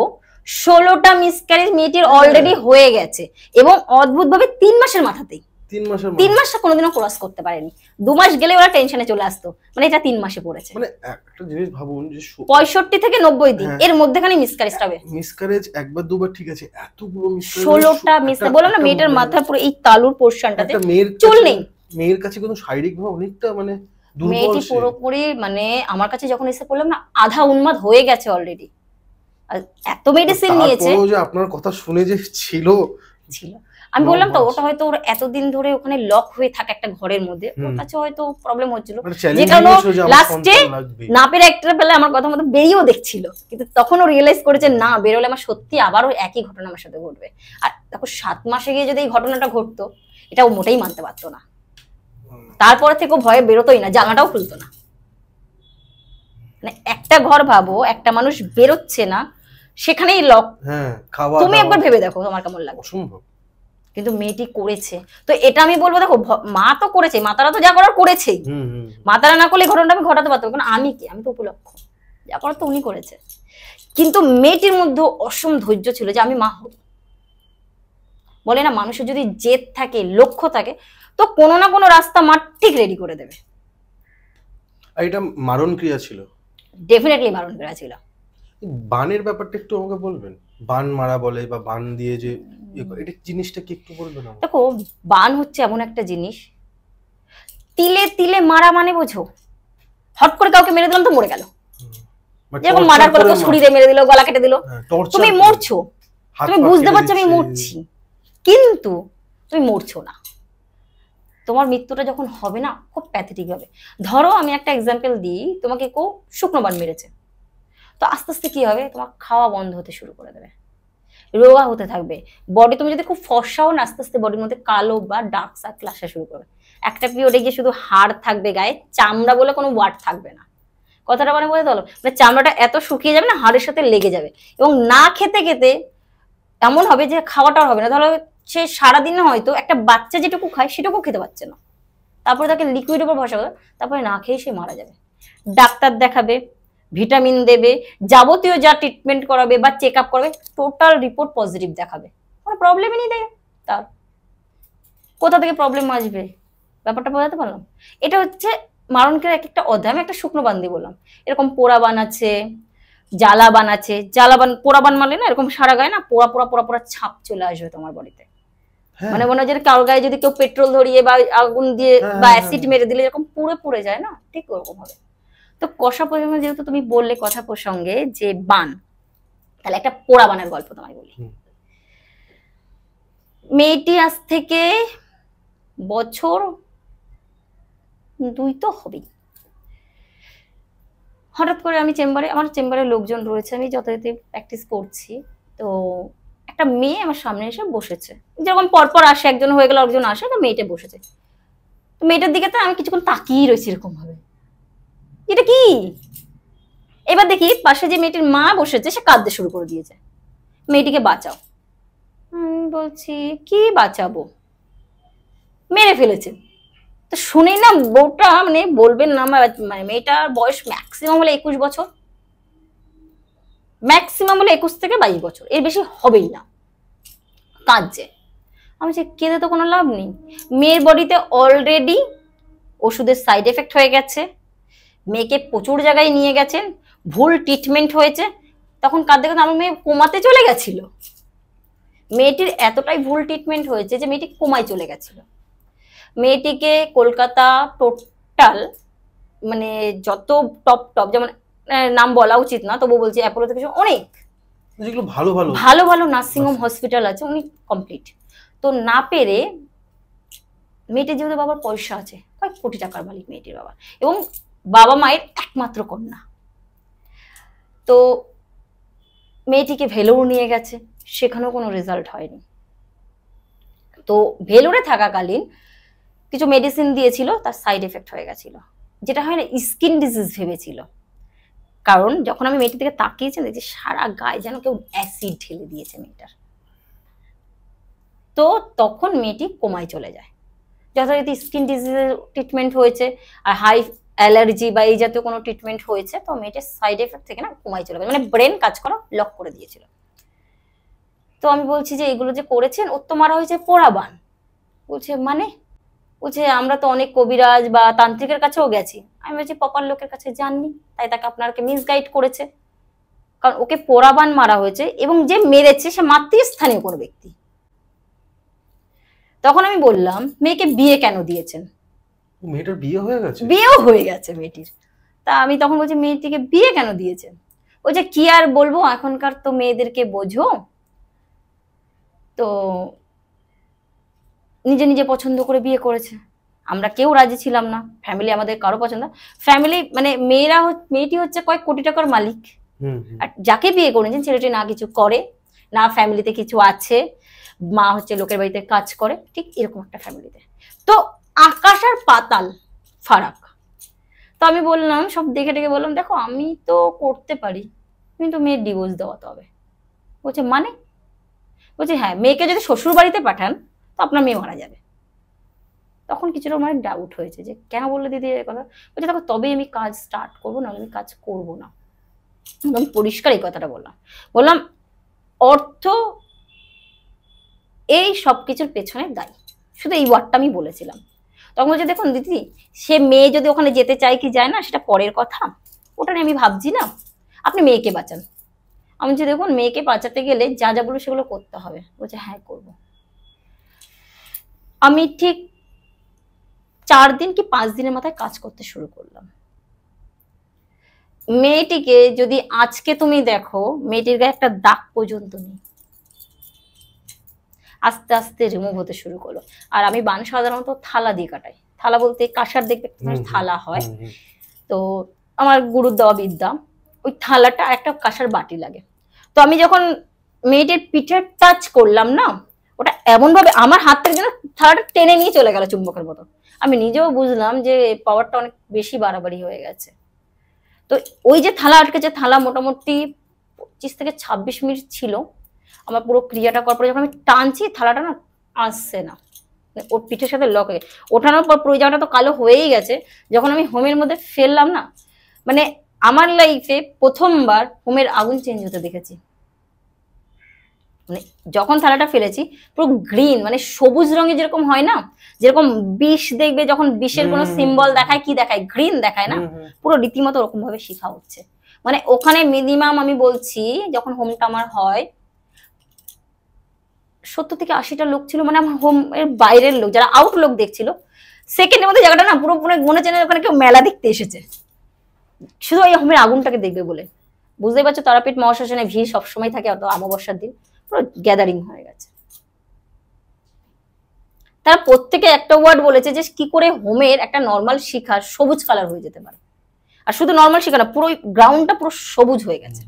16টা মিসক্যারেজ মেয়েটির অলরেডি হয়ে গেছে, এবং অদ্ভুত ভাবে 3 মাসের মাথাতেই, 3 মাসটা কোনোদিনও ক্রস করতে পারেনি। 2 মাস গেলে ওরা টেনশনে চলে আসতো, মানে এটা 3 মাসে পড়েছে। মানে একটা জিনিস ভাবুন যে 65 থেকে 90 দিন এর মধ্যেখানে মিসক্যারেজটা হবে। মিসক্যারেজ একবার দুবার ঠিক আছে, এতগুলো মিসক্যারেজ, 16টা মিসক্যারেজ, বললাম না মেয়েটার মাথার পুরো এই তালুর পোরশনটাতে চুল নেই। মেয়ের কাছে কোনো শারীরিক ভাবে অনেকটা মানে দুর্বল, মেয়েটি পুরোপুরি, মানে আমার কাছে যখন এসে পড়লাম না, আধা উন্মাদ হয়ে গেছে অলরেডি, এত মেডিসিন নিয়েছে। যে আপনার কথা শুনে যে ছিল, আমি বললাম তো, ওটা হয়তো ওর এতদিন ধরে ওখানে লক হয়ে থাকে একটা ঘরের মধ্যে, ওর কাছে হয়তো প্রবলেম হচ্ছিল, যে কারণে লাস্টে না পেরে একটা পেলে আমার কথা মতো বেরিয়েও দেখছিল, কিন্তু তখন ও রিয়েলাইজ করেছে না, বেরোলে আমার সত্যি আবারও একই ঘটনা আমার সাথে ঘটবে। আর দেখো 7 মাসে গিয়ে যদি এই ঘটনাটা ঘটতো, এটা ও মোটেই মানতে পারতো না। তারপরে থেকে ও ভয়ে বেরোতোই না, জানাটাও খুলতো না। মানে একটা ঘর ভাবো, একটা মানুষ বেরোচ্ছে না, সেখানেই লক। তুমি একবার ভেবে দেখো তোমার কেমন লাগে। অসম্ভব। কিন্তু মেয়েটি করেছে, তো এটা আমি বলবো, দেখো মা তো করেছে, মাতারা তো যা করার করেছেই, মাতারা না করলে ঘটনাটা আমি ঘটাতে পারতাম, কারণ আমি কি, আমি তো উপলক্ষ, যা করার তো উনি করেছে। কিন্তু মেয়েটির মধ্যে অসম ধৈর্য ছিল যে আমি মা হব। বলে না, মানুষের যদি জেদ থাকে, লক্ষ্য থাকে, তো কোনো না কোনো রাস্তা মা ঠিক রেডি করে দেবে। আর এটা মারণ ক্রিয়া ছিল, ডেফিনেটলি মারণ ক্রিয়া ছিল। বানের ব্যাপারটা একটু আমাকে বলবেন? বান মারা বলে বা বান দিয়ে যে এটা জিনিসটা কি একটু বলবেন? দেখো, বান হচ্ছে এমন একটা জিনিস, তিলে তিলে মারা, মানে বোঝো, হট করে কাউকে মেরে দিলাম তো মরে গেল, যেরকম মারার করে ছুরি দিয়ে মেরে দিল, গলা কেটে দিল, তুমি মরছো, তুমি বুঝতে পারছো আমি মরছি, কিন্তু তুমি মরছো না। তোমার মৃত্যুটা যখন হবে না, খুব প্যাথেটিক হবে। ধরো আমি একটা এক্সাম্পল দিই, তোমাকে কেউ শুকনো বান মেরেছে, তো আস্তে আস্তে কি হবে, তোমার খাওয়া বন্ধ হতে শুরু করে দেবে, রোগা হতে থাকবে বডি। তুমি যদি খুব ফর্সাও না, আস্তে আস্তে বডির মধ্যে কালো বা ডার্ক সার্কেল আসা শুরু করবে। একটা পিরিয়ডে গিয়ে শুধু হাড় থাকবে গায়ে, চামড়া বলে কোনো ওয়ার্ড থাকবে না। কথাটা মানে বলতে হলো, মানে চামড়াটা এত শুকিয়ে যাবে না, হাড়ের সাথে লেগে যাবে, এবং না খেতে খেতে এমন হবে যে খাওয়াটাও হবে না। ধরো সে সারাদিনে হয়তো একটা বাচ্চা যেটুকু খায় সেটুকু খেতে পারছে না, তারপরে তাকে লিকুইড উপর ভরসা করে, তারপরে না খেয়ে সে মারা যাবে। ডাক্তার দেখাবে, ভিটামিন দেবে, যাবতীয় যা ট্রিটমেন্ট করাবে বা চেক আপ করবে, টোটাল রিপোর্ট পজিটিভ দেখাবে, কোনো প্রবলেমই নেই তার। কোথা থেকে প্রবলেম আসবে, ব্যাপারটা বোঝাতে পারলাম? এটা হচ্ছে মারণকের এক একটা অধ্যায়। আমি একটা শুকনো বান দিয়ে বললাম, এরকম পোড়া বান আছে, জ্বালা বান আছে। জ্বালা বান, পোড়া বান মানে না এরকম সারা গায়ে না পোড়া পোড়া পোড়া পোড়া ছাপ চলে আসবে তোমার বডিতে, মানে মনে হয় যে কারোর গায়ে যদি কেউ পেট্রোল ধরিয়ে বা আগুন দিয়ে বা অ্যাসিড মেরে দিলে এরকম পুড়ে পুড়ে যায় না, ঠিক ওরকম হবে। তো কষা প্রসঙ্গে যেহেতু তুমি বললে, কথা প্রসঙ্গে যে বান, তাহলে একটা পোড়া বানের গল্প তোমায় বলি। মেয়েটি আজ থেকে বছর 2 তো হবেই, হঠাৎ করে আমি আমার চেম্বারে লোকজন রয়েছে, আমি যথারীতি প্র্যাকটিস করছি, তো একটা মেয়ে আমার সামনে এসে বসেছে, যেরকম পরপর আসে, একজন হয়ে গেল একজন আসে, তো মেয়েটা বসেছে। তো মেয়েটার দিকে তো আমি কিছুক্ষণ তাকিয়ে রয়েছি এরকম ভাবে, এটা কি। এবার দেখি পাশে যে মেয়েটির মা বসেছে সে কাঁদতে শুরু করে দিয়েছে, মেয়েটিকে বাঁচাও। বলছি কি বাঁচাবো, মেরে ফেলেছে। তো শুনে না বউটা, মানে বলবেন না, মানে মেয়েটার বয়স ম্যাক্সিমাম হলে 21 বছর, ম্যাক্সিমাম হলে 21 থেকে 22 বছর, এর বেশি হবেই না। কাঁদছে। আমি যে কেঁদে তো কোনো লাভ নেই, মেয়ের বডিতে অলরেডি ওষুধের সাইড এফেক্ট হয়ে গেছে, মেয়েকে প্রচুর জায়গায় নিয়ে গেছেন, ভুল ট্রিটমেন্ট হয়েছে, তখন কাঁদতে কাঁদতে আমার মেয়ে কোমাতে চলে গেছিল। মেয়েটির এতটাই ভুল ট্রিটমেন্ট হয়েছে যে মেয়েটি কোমায় চলে গেছিল। মেয়েটিকে কলকাতা টোটাল, মানে যত টপ টপ, যেমন নাম বলা উচিত না তবু বলছি, অ্যাপোলো থেকে অনেক যেগুলো ভালো ভালো ভালো ভালো নার্সিংহোম হসপিটাল আছে, উনি কমপ্লিট। তো না পেরে, মেয়েটির যেহেতু বাবার পয়সা আছে, কয়েক কোটি টাকার মালিক মেয়েটির বাবা, এবং বাবা মায়ের একমাত্র কন্যা, তো মেয়েটিকে ভেলোর নিয়ে গেছে, সেখানেও কোনো রেজাল্ট হয়নি। তো ভেলোরে থাকাকালীন কিছু মেডিসিন দিয়েছিল, তার সাইড এফেক্ট হয়ে গেছিল, যেটা হয় না স্কিন ডিজিজ ভেবেছিল। কারণ যখন আমি মেয়েটির দিকে তাকিয়েছি দেখছি সারা গায়ে যেন কেউ অ্যাসিড ঢেলে দিয়েছে মেয়েটার। তো তখন মেয়েটি কোমায় চলে যায়, যথারীতি স্কিন ডিজিজের ট্রিটমেন্ট হয়েছে, আর হাই অ্যালার্জি বা এই জাতীয় কোনো ট্রিটমেন্ট হয়েছে, তো মেয়েটির সাইড এফেক্ট থেকে না কোমায় চলে গেছে, মানে ব্রেন কাজ করা লক করে দিয়েছিল। তো আমি বলছি যে এগুলো যে করেছেন, ওর তো মারা হয়েছে পোড়া বান। বলছে মানে, বলছে আমরা তো অনেক কবিরাজ বা তান্ত্রিকের কাছেও গেছি। আমি বলছি প্রপার লোকের কাছে যাননি, তাই তাকে আপনাকে মিসগাইড করেছে, কারণ ওকে পোড়া বান মারা হয়েছে, এবং যে মেরেছে সে মাতৃস্থানীয় কোনো ব্যক্তি। তখন আমি বললাম মেয়েকে বিয়ে কেন দিয়েছেন? মেয়েটার বিয়ে হয়ে গেছে? বিয়েও হয়ে গেছে মেয়েটির। তা আমি তখন বলছি মেয়েটিকে বিয়ে কেন দিয়েছেন? ও যে কি আর বলবো, এখনকার তো মেয়েদেরকে বোঝো, তো নিজে নিজে পছন্দ করে বিয়ে করেছে, আমরা কেউ রাজি ছিলাম না, ফ্যামিলি আমাদের কারো পছন্দ, ফ্যামিলি মানে মেয়েটি হচ্ছে কয়েক কোটি টাকার মালিক, আর যাকে বিয়ে করেছেন ছেলেটি না কিছু করে, না ফ্যামিলিতে কিছু আছে, মা হচ্ছে লোকের বাড়িতে কাজ করে, ঠিক এরকম একটা ফ্যামিলিতে। তো আকাশ আর পাতাল ফারাক। তো আমি বললাম, সব দেখে দেখে বললাম দেখো আমি তো করতে পারি, কিন্তু মেয়ের ডিভোর্স দেওয়াতে হবে। বলছে মানে? বলছে হ্যাঁ, মেয়েকে যদি শ্বশুর বাড়িতে পাঠান তো আপনার মেয়ে মারা যাবে। তখন কিছুটা আমার ডাউট হয়েছে যে কেন বললে দিদি এই কথা। বলছে দেখো তবেই আমি কাজ স্টার্ট করবো, নাহলে আমি কাজ করবো না। আমি পরিষ্কার এই কথাটা বললাম অর্থ এই সব কিছুর পেছনে দায়ী, শুধু এই ওয়ার্ডটা আমি বলেছিলাম। তখন বলছে দেখুন দিদি, সে মেয়ে যদি ওখানে যেতে চায় কি যায় না সেটা পরের কথা, ওটা নিয়ে আমি ভাবছি না, আপনি মেয়েকে বাঁচান। আমি বলছি দেখুন মেয়েকে বাঁচাতে গেলে যা যা বলো সেগুলো করতে হবে। বলছে হ্যাঁ করবো। আমি ঠিক 4 দিন কি 5 দিনের মাথায় কাজ করতে শুরু করলাম। মেয়েটিকে যদি আজকে তুমি দেখো, মেয়েটির গায়ে একটা দাগ পর্যন্ত নেই, আস্তে আস্তে রিমুভ হতে শুরু করলো। আর আমি বান সাধারণত থালা দিয়ে কাটাই, থালা বলতে কাঁসার দেখবে থালা হয়, তো আমার গুরুর দেওয়া বিদ্যা, ওই থালাটা একটা কাঁসার বাটি লাগে। তো আমি যখন মেয়েটির পিঠে টাচ করলাম না, ওটা এমন ভাবে আমার হাত থেকে যেন থালাটা টেনে নিয়ে চলে গেল চুম্বকের মতো। আমি নিজেও বুঝলাম যে পাওয়ারটা অনেক বেশি বাড়াবাড়ি হয়ে গেছে। তো ওই যে থালা আটকেছে, থালা মোটামুটি 25 থেকে 26 মিনিট ছিল। আমার পুরো ক্রিয়াটা করার পরে যখন আমি টানছি, থালাটা না আসছে না, ওর পিঠের সাথে লক হয়ে ওঠানোর পর পুরো জায়গাটা তো কালো হয়েই গেছে। যখন আমি হোমের মধ্যে ফেললাম না, মানে আমার লাইফে প্রথমবার হোমের আগুন চেঞ্জ হতে দেখেছি। মানে যখন থালাটা ফেলেছি পুরো গ্রিন, মানে সবুজ রঙে যেরকম হয় না, যেরকম বিষ দেখবে যখন বিষের কোনো সিম্বল দেখায়, কি দেখায়, গ্রিন দেখায় না, পুরো রীতিমতো ওরকম ভাবে শিখা হচ্ছে। মানে ওখানে মিনিমাম আমি বলছি যখন হোমটা আমার হয় 70 থেকে 80টা লোক ছিল, মানে আমার হোম এর বাইরের লোক যারা আউট লোক দেখছিল। সেকেন্ডের মধ্যে জায়গাটা না পুরো মনে হচ্ছে ওখানে কেউ মেলা দেখতে এসেছে। শুধু এই হোমের আগুনটাকে দেখবে বলে। বুঝতেই পারছো তারাপীঠ মহাশ্মশানে ভিড় সবসময় থাকে, অত অমাবস্যার দিন পুরো গ্যাদারিং হয়ে গেছে। তারা প্রত্যেকে একটা ওয়ার্ড বলেছে যে কি করে হোমের একটা নর্মাল শিখা সবুজ কালার হয়ে যেতে পারে, আর শুধু নর্মাল শিখা না, পুরো গ্রাউন্ডটা পুরো সবুজ হয়ে গেছে।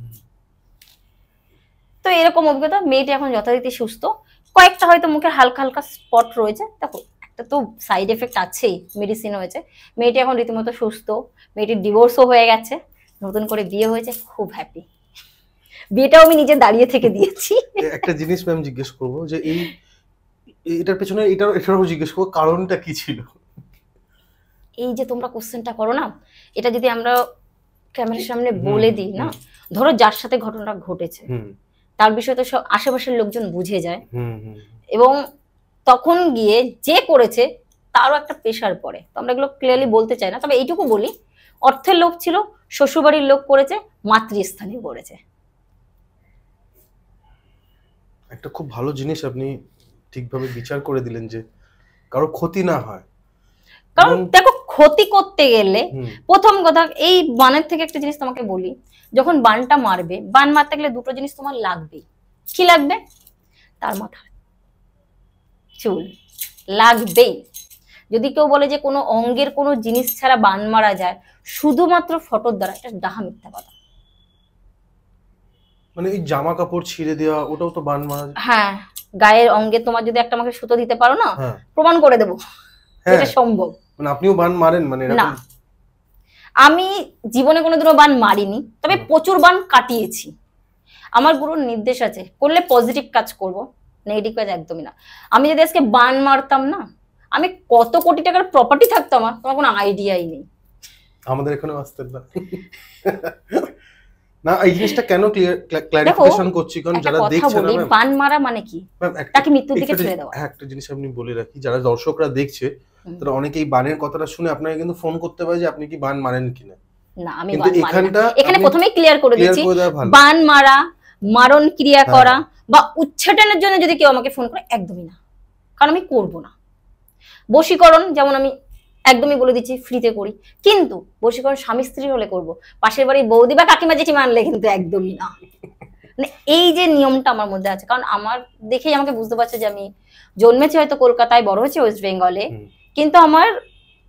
তো এরকম অভিজ্ঞতা। মেয়েটি এখন যথারীতি সুস্থ, কয়েকটা হয়তো মুখে হালকা হালকা স্পট রয়েছে, দেখো একটা তো সাইড এফেক্ট আছেই, মেডিসিন হয়েছে। মেয়েটি এখন রীতিমতো সুস্থ, মেয়েটির ডিভোর্সও হয়ে গেছে, নতুন করে বিয়ে হয়েছে, খুব হ্যাপি। বিয়েটাও আমি নিজে দাঁড়িয়ে থেকে দিয়েছি। একটা জিনিস ম্যাম জিজ্ঞেস করবো যে এটার পেছনে এটারও জিজ্ঞেস করবো কারণটা কি ছিল? এই যে তোমরা কোশ্চেনটা করো না, এটা যদি আমরা ক্যামেরার সামনে বলে দিই না, ধরো যার সাথে ঘটনাটা ঘটেছে তার বিষয়ে তো সব আশেপাশের লোকজন বুঝে যায়, এবং তখন গিয়ে যে করেছে তারও একটা প্রেশার পড়ে। তো আমরা এগুলো ক্লিয়ারলি বলতে চাই না, তবে এইটুকু বলি, অর্থের লোভ ছিল, শ্বশুরবাড়ির লোক করেছে, মাতৃস্থানে করেছে। একটা খুব ভালো জিনিস আপনি ঠিকভাবে বিচার করে দিলেন যে কারো ক্ষতি না হয়। কারণ দেখো ক্ষতি করতে গেলে প্রথম কথা, এই বানের থেকে একটা জিনিস তোমাকে বলি, যখন বানটা মারবে, বান মারতে গেলে দুটো জিনিস তোমার লাগবেই। কি লাগবে? তার মাথা চুল লাগবেই। যদি কেউ বলে যে কোনো অঙ্গের কোনো জিনিস ছাড়া বান মারা যায় শুধুমাত্র ফটোর দ্বারা, এটা ডাহা মিথ্যা কথা। মানে এই জামা কাপড় ছিঁড়ে দেওয়া, ওটাও তো বান মারা। হ্যাঁ, গায়ের অঙ্গে তোমার যদি একটা আমাকে সুতো দিতে পারো না, প্রমাণ করে দেবো এটা সম্ভব। মানে আপনিও বান মারেন? মানে না, আমি জীবনে কোনোদিনও বান মারিনি, তবে প্রচুর বান কাটিয়েছি। আমার গুরুর নির্দেশ আছে, করলে পজিটিভ কাজ করব, নেগেটিভ কাজ একদমই না। আমি যদি আজকে বান মারতাম না, আমি কত কোটি টাকার প্রপার্টি থাকতো আমার, তোমার কোনো আইডিয়াই নেই। আমাদের এখানে আসতে না না, এই জিনিসটা কেন ক্লারিফিকেশন করছি, কারণ যারা দেখছে না, বান মারা মানে কি, তাকে মৃত্যুর দিকে ঠেলে দেওয়া। একটা জিনিস আপনি বলে রাখি, যারা দর্শকরা দেখছে তারা অনেকেই বানের কথাটা শুনে আপনাকে কিন্তু ফোন করতে পারে যে আপনি কি বান মারেন কিনা। না, আমি এখানে প্রথমেই ক্লিয়ার করে দিচ্ছি, বান মারা, মারণ ক্রিয়া করা বা উচ্চাটনের জন্য যদি কেউ আমাকে ফোন করে, একদমই না, কারণ আমি করব না। বশীকরণ যেমন আমি একদমই বলে দিচ্ছি ফ্রিতে করি, কিন্তু বশীকরণ স্বামী স্ত্রী হলে করব, পাশের বাড়ি বৌদি বা কাকিমা জেঠি মানলে কিন্তু একদমই না। মানে এই যে নিয়মটা আমার মধ্যে আছে, কারণ আমার দেখেই আমাকে বুঝতে পারছে যে আমি জন্মেছি হয়তো কলকাতায়, বড় হয়েছে ওয়েস্ট বেঙ্গলে, কিন্তু আমার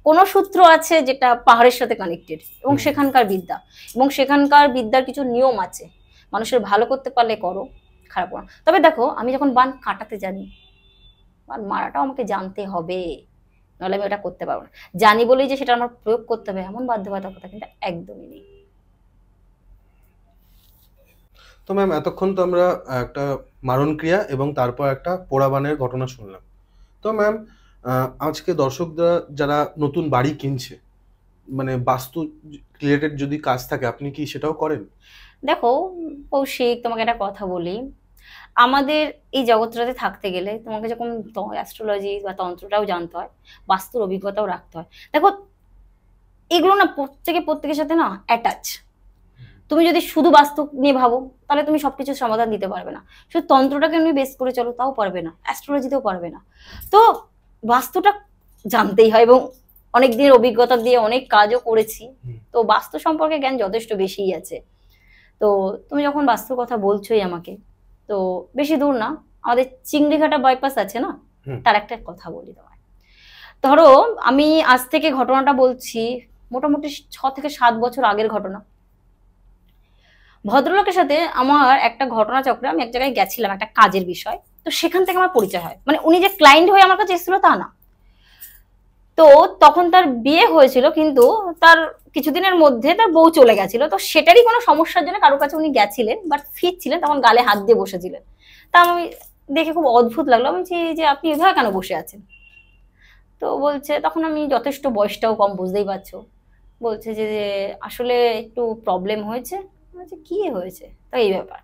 কোনো সূত্র আছে যেটা পাহাড়ের সাথে কানেক্টেড, এবং সেখানকার বিদ্যা, এবং সেখানকার বিদ্যার কিছু নিয়ম আছে। মানুষের ভালো করতে পারলে করো, খারাপ না। তবে দেখো, আমি যখন বান কাটাতে জানি, বান মারাটাও আমাকে জানতে হবে, নাহলে আমি ওটা করতে পারবো না। জানি বলেই যে সেটা আমার প্রয়োগ করতে হবে এমন বাধ্যবাধকতা কিন্তু একদমই নেই। তো ম্যাম, এতক্ষণ তো আমরা একটা মারণ ক্রিয়া এবং তারপর একটা পোড়াবানের ঘটনা শুনলাম। তো ম্যাম, আজকে দর্শকরা যারা নতুন বাড়ি কিনছে, মানে বাস্তু রিলেটেড যদি কাজ থাকে, আপনি কি সেটাও করেন? দেখো কৌশিক, তোমাকে একটা কথা বলি, আমাদের এই জগৎটাতে থাকতে গেলে তোমাকে যখন অ্যাস্ট্রোলজি বা তন্ত্রটাও জানতে হয়, বাস্তুর অভিজ্ঞতাও রাখতে হয়। দেখো এগুলো না প্রত্যেকের সাথে না অ্যাটাচ। তুমি যদি শুধু বাস্তু নিয়ে ভাবো তাহলে তুমি সবকিছু সমাধান দিতে পারবে না, শুধু তন্ত্রটাকে নিয়ে বেস করে চলো তাও পারবে না, অ্যাস্ট্রোলজিতেও পারবে না। তো বাস্তুটা জানতেই হয়, এবং অনেক দিনের অভিজ্ঞতা দিয়ে অনেক কাজও করেছি, তো বাস্তু সম্পর্কে জ্ঞান যথেষ্ট বেশিই আছে। তো তুমি যখন বাস্তুর কথা বলছোই আমাকে, তো বেশি দূর না, আমাদের চিংড়িঘাটা বাইপাস আছে না, তার একটা কথা বলি তোমায়। ধরো আমি আজ থেকে ঘটনাটা বলছি, মোটামুটি 6 থেকে 7 বছর আগের ঘটনা। ভদ্রলোকের সাথে আমার একটা ঘটনা চক্রে, আমি এক জায়গায় গেছিলাম একটা কাজের বিষয়, তো সেখান থেকে আমার পরিচয় হয়। মানে উনি যে ক্লায়েন্ট হয়ে আমার কাছে এসেছিল তা না। তো তখন তার বিয়ে হয়েছিল, কিন্তু তার কিছুদিনের মধ্যে তার বউ চলে গেছিল, তো সেটারই কোনো সমস্যার জন্য কারোর কাছে উনি গেছিলেন, বাট ফিরছিলেন, তখন গালে হাত দিয়ে বসেছিলেন। তা আমি দেখে খুব অদ্ভুত লাগলো, আমি বলছি যে আপনি এভাবে কেন বসে আছেন? তো বলছে, তখন আমি যথেষ্ট বয়সটাও কম, বুঝতেই পারছো, বলছে যে আসলে একটু প্রবলেম হয়েছে। কি হয়েছে? তো এই ব্যাপার।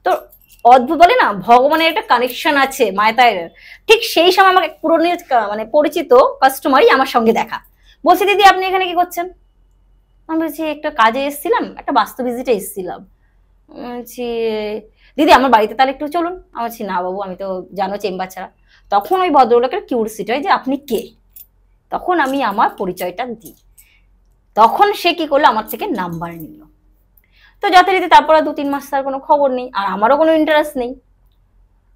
তো অদ্ভুত বলে না, ভগবানের একটা কানেকশন আছে মায়াতায়ের। ঠিক সেই সময় আমাকে পুরনো মানে পরিচিত কাস্টমারই আমার সঙ্গে দেখা, বলছে দিদি আপনি এখানে কি করছেন? আমি বলছি একটা কাজে এসেছিলাম, একটা বাস্তু ভিজিটে এসেছিলাম। বলছি দিদি আমার বাড়িতে তাহলে একটু চলুন। আমি বলছি না বাবু, আমি তো জানো চেম্বার ছাড়া। তখন ওই ভদ্রলোকের কিউরিওসিটি হয় যে আপনি কে, তখন আমি আমার পরিচয়টা দিই। তখন সে কি করলো, আমার থেকে নাম্বার নিল। তো যথারীতি তারপরে 2-3 মাস তার কোনো খবর নেই, আর আমারও কোনো ইন্টারেস্ট নেই।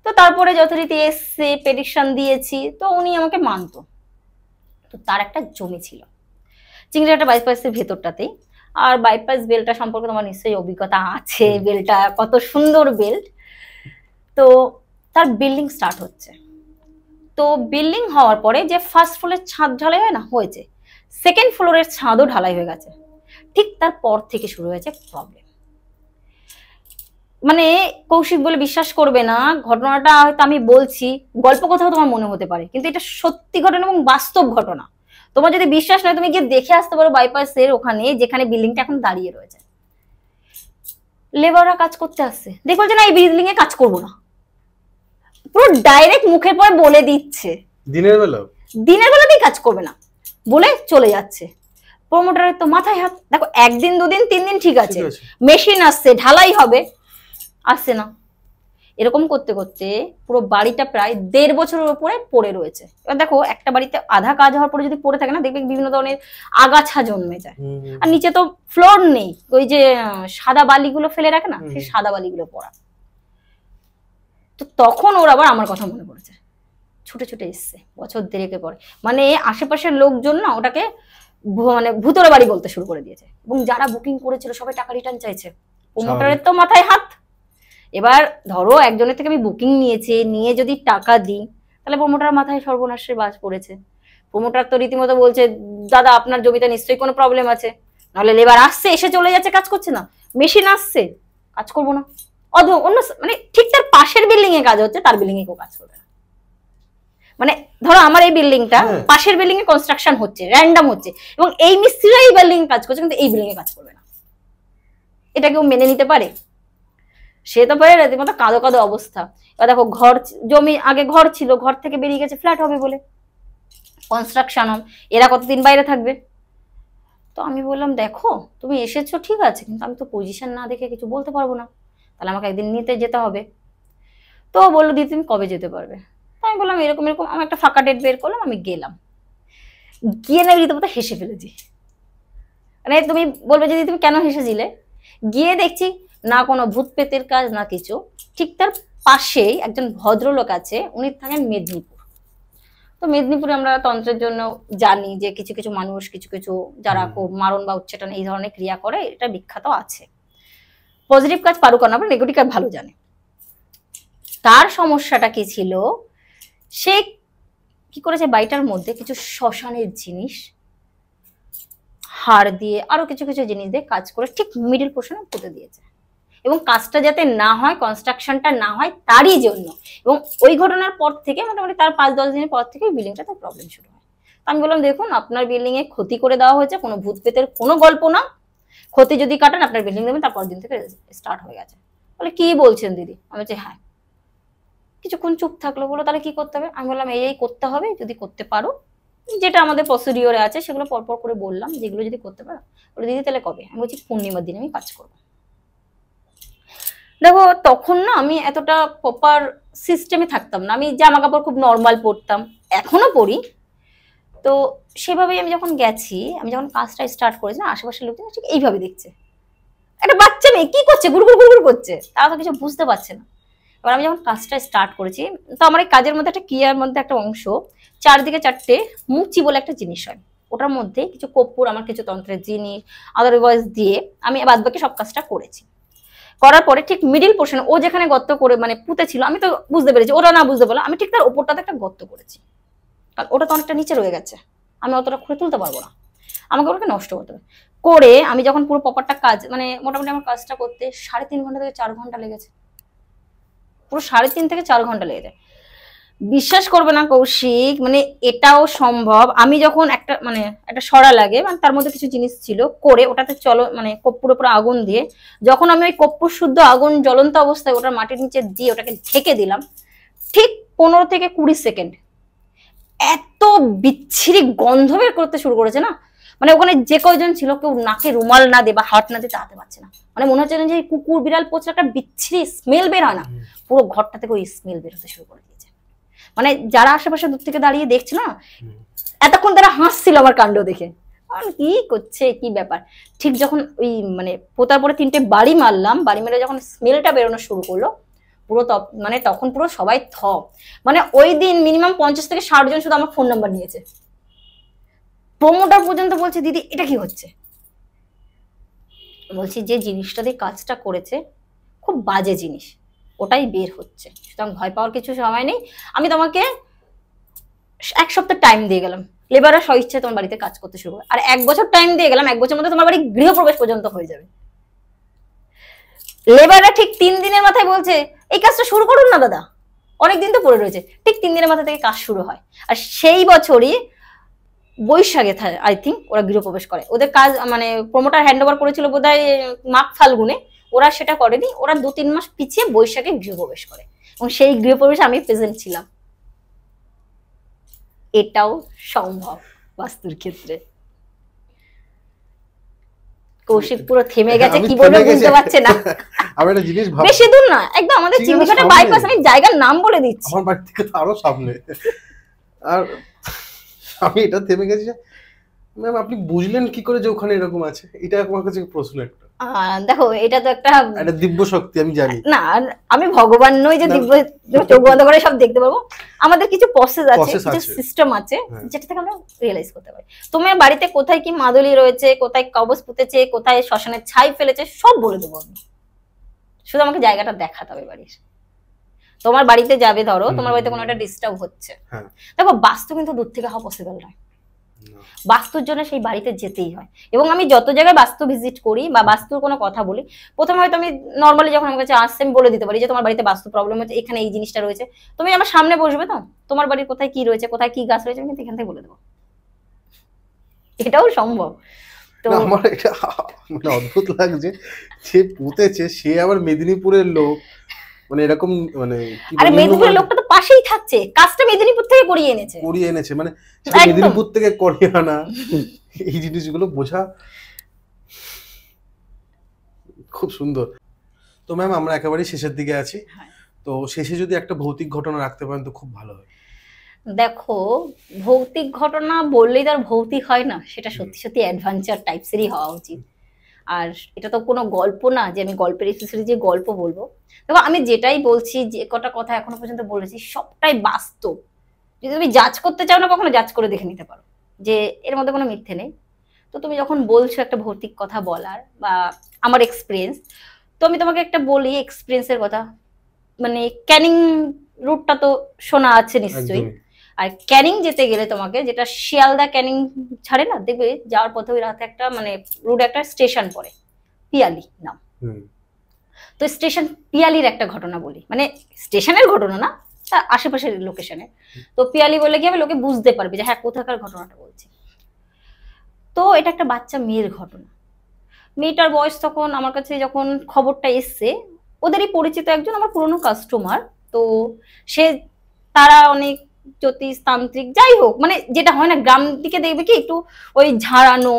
তো তারপরে যথারীতি এসছে, পেটিশন দিয়েছি, তো উনি আমাকে মানতো। তো তার একটা জমি ছিল চিংড়িঘাটা বাইপাসের ভেতরটাতেই। আর বাইপাস বেলটা সম্পর্কে তোমার নিশ্চয়ই অভিজ্ঞতা আছে, বেলটা কত সুন্দর বেল্ট। তো তার বিল্ডিং স্টার্ট হচ্ছে। তো বিল্ডিং হওয়ার পরে যে ফার্স্ট ফ্লোরের ছাদ ঢালাই হয় না, হয়েছে, সেকেন্ড ফ্লোরের ছাদও ঢালাই হয়ে গেছে। ঠিক তারপর থেকে শুরু হয়েছে প্রবলেম। মানে কৌশিক বলে বিশ্বাস করবে না, ঘটনাটা হয়তো আমি বলছি গল্প কথাও তোমার মনে হতে পারে, কিন্তু এটা সত্যি ঘটনা এবং বাস্তব ঘটনা। তোমার যদি বিশ্বাস নয়, তুমি গিয়ে দেখে আসতে পারো বাইপাসের ওখানে, যেখানে বিল্ডিংটা এখন দাঁড়িয়ে রয়েছে। লেবাররা কাজ করতে আসছে, দেখো যে না এই বিল্ডিং এ কাজ করবো না, পুরো ডাইরেক্ট মুখের পর বলে দিচ্ছে। দিনের বেলা দিনের কাজ করবে না বলে চলে যাচ্ছে। প্রমোটারের তো মাথায় হাত। দেখো 1 দিন 2 দিন 3 দিন ঠিক আছে, মেশিন আসছে, ঢালাই হবে, আসছে না। এরকম করতে করতে পুরো বাড়িটা প্রায় 1.5 বছরের উপরে পড়ে রয়েছে। এবার দেখো একটা বাড়িতে আধা কাজ হওয়ার পরে যদি পড়ে থাকে না, দেখবে বিভিন্ন ধরনের আগাছা জন্মে যায়। আর নিচে তো ফ্লোর নেই, ওই যে সাদা বালিগুলো ফেলে রাখে না, সেই সাদা বালিগুলো পড়া। তো তখন ওর আবার আমার কথা মনে পড়েছে, ছুটে ছুটে এসছে বছর 1.5 পরে। মানে আশেপাশের লোকজন না ওটাকে মানে ভূতরে বাড়ি বলতে শুরু করে দিয়েছে, এবং যারা বুকিং করেছিল সবাই টাকা রিটার্ন চাইছে। প্রমোটারের তো মাথায় হাত। এবার ধরো একজনের থেকে আমি বুকিং নিয়েছি, নিয়ে যদি টাকা দিই, তাহলে প্রমোটার মাথায় সর্বনাশের বাজ পড়েছে। প্রমোটার তো রীতিমতো বলছে, দাদা আপনার জমিতে নিশ্চয়ই কোনো প্রবলেম আছে, নাহলে লেবার আসছে এসে চলে যাচ্ছে, কাজ করছে না, মেশিন আসছে, কাজ করবো না। অন্য মানে ঠিক তার পাশের বিল্ডিং এ কাজ হচ্ছে, তার বিল্ডিং এ কেউ কাজ করবে না। মানে ধরো আমার এই বিল্ডিংটা, পাশের বিল্ডিং এ কনস্ট্রাকশন হচ্ছে, র্যান্ডম হচ্ছে, এবং এই মিস্ত্রিরা এই বিল্ডিং কাজ করছে, কিন্তু এই বিল্ডিং এ কাজ করবে না। এটা কেউ মেনে নিতে পারে? সে তো পারে রীতিমতো কাঁদো কাঁদো অবস্থা। এবার দেখো ঘর, জমি আগে ঘর ছিল, ঘর থেকে বেরিয়ে গেছে ফ্ল্যাট হবে বলে, কনস্ট্রাকশন হবে, এরা কতদিন বাইরে থাকবে। তো আমি বললাম দেখো তুমি এসেছো ঠিক আছে, কিন্তু আমি তো পজিশন না দেখে কিছু বলতে পারবো না, তাহলে আমাকে একদিন নিতে যেতে হবে। তো বললো দিদি তুমি কবে যেতে পারবে? তো আমি বললাম এরকম এরকম, আমি একটা ফাঁকা ডেট বের করলাম, আমি গেলাম। গিয়ে না রীতিমতো হেসে ফেলেছি। মানে তুমি বলবে যে তুমি কেন হেসেছিলে? গিয়ে দেখছি না কোনো ভূত পেতের কাজ না কিছু, ঠিক তার পাশেই একজন ভদ্রলোক আছে, উনি থাকেন মেদিনীপুর। তো মেদিনীপুরে আমরা তন্ত্রের জন্য জানি যে কিছু কিছু মানুষ, কিছু কিছু যারা খুব মারণ বা উচ্চাটন এই ধরনের ক্রিয়া করে, এটা বিখ্যাত আছে। পজিটিভ কাজ পারুক না, নেগেটিভ কাজ ভালো জানে। তার সমস্যাটা কি ছিল, সে কি করেছে বাড়িটার মধ্যে কিছু শ্মশানের জিনিস, হাড় দিয়ে আরো কিছু কিছু জিনিস দিয়ে কাজ করে ঠিক মিডিল পোর্শনে পুঁতে দিয়েছে, এবং কাজটা যাতে না হয়, কনস্ট্রাকশনটা না হয় তারই জন্য। এবং ওই ঘটনার পর থেকে মোটামুটি তার 5-10 দিনের পর থেকে বিল্ডিংটাতে প্রবলেম শুরু হয়। আমি বললাম দেখুন আপনার বিল্ডিং এ ক্ষতি করে দেওয়া হয়েছে, কোনো ভূত পেতের কোনো গল্প না, ক্ষতি যদি কাটেন আপনার বিল্ডিং দেবেন, তারপর দিন থেকে স্টার্ট হয়ে গেছে। বলে কি বলছেন দিদি? আমি বলছি হ্যাঁ। কিছুক্ষণ চুপ থাকলো, বলো তাহলে কি করতে হবে? আমি বললাম এই করতে হবে, যদি করতে পারো, যেটা আমাদের প্রসিডিওরে আছে সেগুলো পরপর করে বললাম, যেগুলো যদি করতে পারো। বলে দিদি তাহলে কবে? আমি বলছি পূর্ণিমার দিন আমি কাজ করবো। দেখো তখন না আমি এতটা প্রপার সিস্টেমে থাকতাম না, আমি জামা কাপড় খুব নর্মাল পরতাম, এখনো পরি। তো সেভাবেই আমি যখন গেছি, আমি যখন কাজটা স্টার্ট করেছি না, আশেপাশের লোকজন ঠিক এইভাবে দেখছে, একটা বাচ্চা মেয়ে কি করছে, গুড়গুড় গুড়গুড় করছে, তারা তো কিছু বুঝতে পারছে না। এবার আমি যখন কাজটা স্টার্ট করেছি, তো আমার এই কাজের মধ্যে একটা ক্রিয়ার মধ্যে একটা অংশ, চারদিকে 4টে মুচি বলে একটা জিনিস হয়, ওটার মধ্যে কিছু কর্পূর, আমার কিছু তন্ত্রের জিনিস, আদারওয়াইজ দিয়ে আমি বাদ বাকি সব কাজটা করেছি। করার পরে ঠিক মিডিল পোর্শনে ও যেখানে গর্ত করে মানে পুঁতে ছিল, আমি তো বুঝতে পেরেছি, ওরা না বুঝতে পারলো, আমি ঠিক তার ওপরটাতে একটা গর্ত করেছি, কারণ ওটা তো অনেকটা নিচে রয়ে গেছে, আমি অতটা খুঁড়ে তুলতে পারবো না, আমাকে ওটাকে নষ্ট করতে হবে। করে আমি যখন পুরো প্রপারটা কাজ, মানে মোটামুটি আমার কাজটা করতে 3.5 ঘন্টা থেকে 4 ঘন্টা লেগেছে, পুরো 3.5 থেকে 4 ঘন্টা লেগে যায়। বিশ্বাস করবে না কৌশিক, মানে এটাও সম্ভব। আমি যখন একটা মানে একটা সরা লাগে, মানে তার মধ্যে কিছু জিনিস ছিল, করে ওটাতে চলো মানে কর্পূর উপরে আগুন দিয়ে, যখন আমি ওই কর্পূর শুদ্ধ আগুন জ্বলন্ত অবস্থায় ওটার মাটির নিচে দিয়ে ওটাকে ঢেকে দিলাম, ঠিক 15 থেকে 20 সেকেন্ড এত বিচ্ছিরি গন্ধ বের করতে শুরু করেছে না, মানে ওখানে যে কয়জন ছিল কেউ নাকে রুমাল না দিয়ে বা হাত না দিয়ে চালাতে পারছে না, মানে মনে হচ্ছে যে কুকুর বিড়াল পচে একটা বিচ্ছিরি স্মেল বের হয় না, পুরো ঘরটা থেকে ওই স্মেল বের হতে শুরু করে দিয়েছে। মানে যারা আশেপাশে দূর থেকে দাঁড়িয়ে দেখছিল না, এতক্ষণ তারা হাসছিল আমার কাণ্ড দেখে, কারণ কি করছে কি ব্যাপার। ঠিক যখন ওই মানে পোতার পরে 3টে বাড়ি মারলাম, বাড়ি মেরে যখন স্মেলটা বেরোনো শুরু করলো, পুরো মানে তখন পুরো সবাই মানে ওই দিন মিনিমাম 50 থেকে 60 জন শুধু আমার ফোন নাম্বার নিয়েছে। প্রমোটার পর্যন্ত বলছে দিদি এটা কি হচ্ছে। বলছি যে জিনিসটা দিয়ে কাজটা করেছে খুব বাজে জিনিস, ওটাই বের হচ্ছে, সুতরাং ভয় পাওয়ার কিছু সময় নেই। আমি তোমাকে 1 সপ্তাহ টাইম দিয়ে গেলাম, লেবাররা স্বইচ্ছায় তোমার বাড়িতে কাজ করতে শুরু করে। আর 1 বছর টাইম দিয়ে গেলাম, 1 বছর মধ্যে তোমার বাড়ি গৃহপ্রবেশ পর্যন্ত হয়ে যাবে। লেবাররা ঠিক 3 দিনের মাথায় বলছে এই কাজটা শুরু করুন না দাদা, অনেকদিন তো পড়ে রয়েছে। ঠিক 3 দিনের মাথা থেকে কাজ শুরু হয়। আর সেই বছরই বৈশাখে আই থিঙ্ক ওরা গৃহপ্রবেশ করে। ওদের কাজ মানে প্রমোটার হ্যান্ড ওভার করেছিল বোধহয় মাঘ ফাল্গুনে, ওরা সেটা করেনি, ওরা 2-3 মাস পিছিয়ে বৈশাখে গৃহপ্রবেশ করে, এবং সেই গৃহপ্রবেশে আমি প্রেজেন্ট ছিলাম। এটাও সম্ভব বাস্তুর ক্ষেত্রে। কৌশিক পুরো থেমে গেছে, কি বলবে বুঝতে পারছে না। আমি একটা জিনিস ভাবছি, বেশি দূর না, একদম আমাদের চিংড়িঘাটা বাইপাস, আমি জায়গার নাম বলে দিচ্ছি। আমার বাড়ি থেকে তো আরো সামনে। আর আমি এটা থেমে গেছি, ম্যাম আপনি বুঝলেন কি করে যে ওখানে এরকম আছে? এটা আমার কাছে প্রশ্ন একটা। দেখো এটা তো একটা দিব্য শক্তি, আমি জানি না, আমি ভগবান নই যে দিব্য চোখ বন্ধ করে সব দেখতে পারবো। আমাদের কিছু প্রসেস আছে, কিছু সিস্টেম আছে যেটা থেকে আমরা রিয়েলাইজ করতে পারি। তোমার বাড়িতে কোথায় কি মাদুলি রয়েছে, কোথায় কবজ পুঁতেছে, কোথায় শ্মশানের ছাই ফেলেছে, সব বলে দেবো আমি। শুধু আমাকে জায়গাটা দেখাতে হবে বাড়ির। তোমার বাড়িতে যাবে, ধরো তোমার বাড়িতে কোনো একটা ডিস্টার্ব হচ্ছে, দেখো বাস্তু কিন্তু দূর থেকে হওয়া পসিবল নয়, বাস্তুর জন্য সেই বাড়িতে যেতেই হয়। এবং আমি যত জায়গায় বাস্তু ভিজিট করি বা বাস্তুর কোনো কথা বলি, প্রথমে হয়তো আমি নর্মালি যখন আমার কাছে আসছে আমি বলে দিতে পারি যে তোমার বাড়িতে বাস্তু প্রবলেম হচ্ছে, এখানে এই জিনিসটা রয়েছে, তুমি আমার সামনে বসবে তো, তোমার বাড়ির কোথায় কি রয়েছে, কোথায় কি গাছ রয়েছে, আমি কিন্তু এখান থেকে বলে দেবো। এটাও সম্ভব। তো আমার এটা মানে অদ্ভুত লাগছে, যে পুঁতেছে সে আবার মেদিনীপুরের লোক, মানে এরকম মানে আরে মেদিনীপুরের লোকটা তো পাশেই থাকছে, কাজটা মেদিনীপুর থেকে করিয়ে এনেছে মানে মেদিনীপুর থেকে করিয়ে আনা, এই জিনিসগুলো বোঝা খুব সুন্দর। তো ম্যাম আমরা একেবারেই শেষের দিকে আছি, তো শেষে যদি একটা ভৌতিক ঘটনা রাখতে পারেন তো খুব ভালো হয়। দেখো ভৌতিক ঘটনা বললেই তার ভৌতিক হয় না, সেটা সত্যি সত্যি অ্যাডভেঞ্চার টাইপসেরই হওয়া উচিত। আর এটা তো কোনো গল্প না যে আমি গল্পের এপিসোডে যে গল্প বলবো। দেখো আমি যেটাই বলছি, যে কটা কথা এখনো পর্যন্ত বলেছি সবটাই বাস্তব। যদি তুমি জাজ করতে চাও না, কখনো জাজ করে দেখে নিতে পারো যে এর মধ্যে কোনো মিথ্যে নেই। তো তুমি যখন বলছো একটা ভৌতিক কথা বলার বা আমার এক্সপিরিয়েন্স, তো আমি তোমাকে একটা বলি এক্সপিরিয়েন্সের কথা। মানে ক্যানিং রুটটা তো শোনা আছে নিশ্চয়ই। আর ক্যানিং যেতে গেলে তোমাকে, যেটা শিয়ালদা ক্যানিং ছাড়ে না, দেখবে যাওয়ার পথে ওই রাতে একটা মানে রোড একটা স্টেশন পড়ে, পিয়ালি নাম। তো স্টেশন পিয়ালির একটা ঘটনা বলি, মানে স্টেশনের ঘটনা না, তার আশেপাশের লোকেশনে। তো পিয়ালি বলে কি হবে, লোকে বুঝতে পারবে যে হ্যাঁ কোথাকার ঘটনাটা বলছি। তো এটা একটা বাচ্চা মেয়ের ঘটনা। মেয়েটার বয়স তখন, আমার কাছে যখন খবরটা এসছে, ওদেরই পরিচিত একজন আমার পুরনো কাস্টমার। তো সে, তারা অনেক জ্যোতিষ তান্ত্রিক যাই হোক, মানে যেটা হয় না গ্রাম দিকে দেখবে কি একটু ওই ঝাড়ানো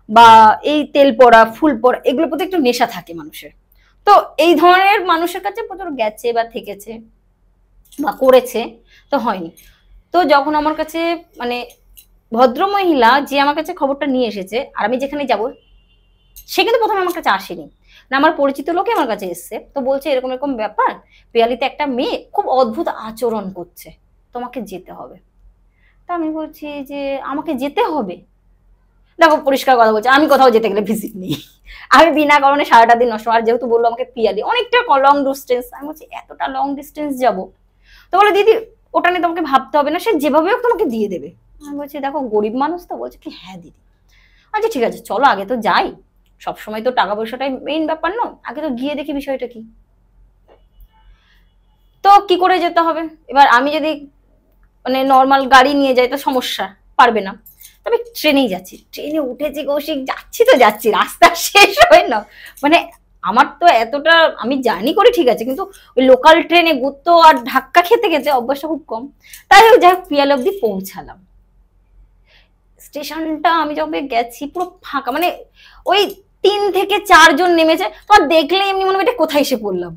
বা এই তেল পড়া ফুল পড়া এগুলোর প্রতি একটু নেশা থাকে মানুষের। তো এই ধরনের মানুষের কাছে প্রচুর গেছে বা থেকেছে বা করেছে, তো হয়নি। তো যখন আমার কাছে মানে ভদ্রমহিলা যে আমার কাছে খবরটা নিয়ে এসেছে, আর আমি যেখানে যাব সে কিন্তু প্রথমে আমার কাছে আসেনি, না আমার পরিচিত লোকে আমার কাছে এসছে। তো বলছে এরকম এরকম ব্যাপার, পিয়ালিতে একটা মেয়ে খুব অদ্ভুত আচরণ করছে, তোমাকে যেতে হবে। তা আমি বলছি যে আমাকে যেতে হবে? দেখো পরিষ্কার কথা বলছে, আমি কোথাও যেতে গেলে ভিজিট নেই, আমি বিনা কারণে সারাটা দিন নষ্ট। আর যেহেতু বললো আমাকে পিয়ালি অনেকটা লং ডিস্টেন্স, আমি বলছি এতটা লং ডিস্টেন্স যাবো? তো বলে দিদি ওটা নিয়ে তোমাকে ভাবতে হবে না, সে যেভাবে হোক তোমাকে দিয়ে দেবে। আমি বলছি দেখো গরিব মানুষ তো। বলছে কি হ্যাঁ দিদি। আচ্ছা ঠিক আছে চলো আগে তো যাই, সবসময় তো টাকা পয়সাটাই মেইন ব্যাপার নয়, আগে তো গিয়ে দেখি বিষয়টা কি। তো কি করে যেতে হবে, এবার আমি যদি মানে নর্মাল গাড়ি নিয়ে যাই তো সমস্যা, পারবে না। তবে ট্রেনেই যাচ্ছি, ট্রেনে উঠেছি কৌশিক, যাচ্ছি তো যাচ্ছি, রাস্তা শেষ হয় না। মানে আমার তো এতটা, আমি জার্নি করি ঠিক আছে, কিন্তু ওই লোকাল ট্রেনে গুত্ত আর ধাক্কা খেতে খেতে অভ্যাসটা খুব কম। তাই যাই হোক পিয়ালি অব্দি পৌঁছালাম। স্টেশনটা আমি যবে গেছি পুরো ফাঁকা, মানে ওই 3 থেকে 4 জন নেমেছে। তোমার দেখলে এমনি মনে হয় এটা কোথায় এসে পড়লাম।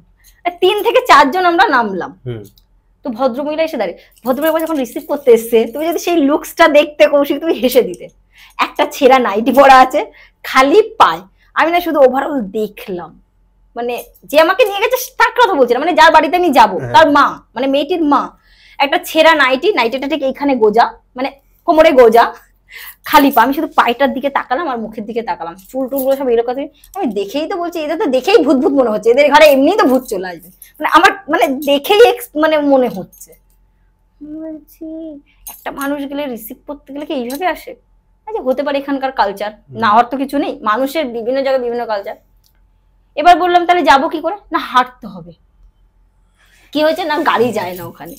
3 থেকে 4 জন আমরা নামলাম। তো ভদ্রমহিলা এসে দাঁড়িয়ে, ভদ্রমহিলা যখন রিসিভ করতে এসছে, তুমি যদি সেই লুকসটা দেখতে কৌশিক তুমি হেসে দিতে। একটা ছেঁড়া নাইটি পরা আছে, খালি পায়। আমি না শুধু ওভারঅল দেখলাম, মানে যে আমাকে নিয়ে গেছে তার কথা বলছি না, মানে যার বাড়িতে আমি যাবো তার মা, মানে মেয়েটির মা, একটা ছেঁড়া নাইটিটা ঠিক এইখানে গোজা, মানে কোমরে গোজা, খালি পা। আমি শুধু পায়েটার দিকে তাকালাম আর মুখের দিকে তাকালাম, চুল টুলগুলো সব এরকম। আমি দেখেই তো বলছি এদের তো দেখেই ভূত ভূত মনে হচ্ছে, এদের ঘরে এমনি তো ভূত চলে আসবে, মানে আমার মানে দেখেই মানে মনে হচ্ছে। বলছি একটা মানুষ গেলে রিসিভ করতে গেলে কি এইভাবে আসে? আচ্ছা হতে পারে এখানকার কালচার, না হওয়ার তো কিছু নেই, মানুষের বিভিন্ন জায়গায় বিভিন্ন কালচার। এবার বললাম তাহলে যাবো কি করে, না হাঁটতে হবে। কি হয়েছে না, গাড়ি যায় না ওখানে।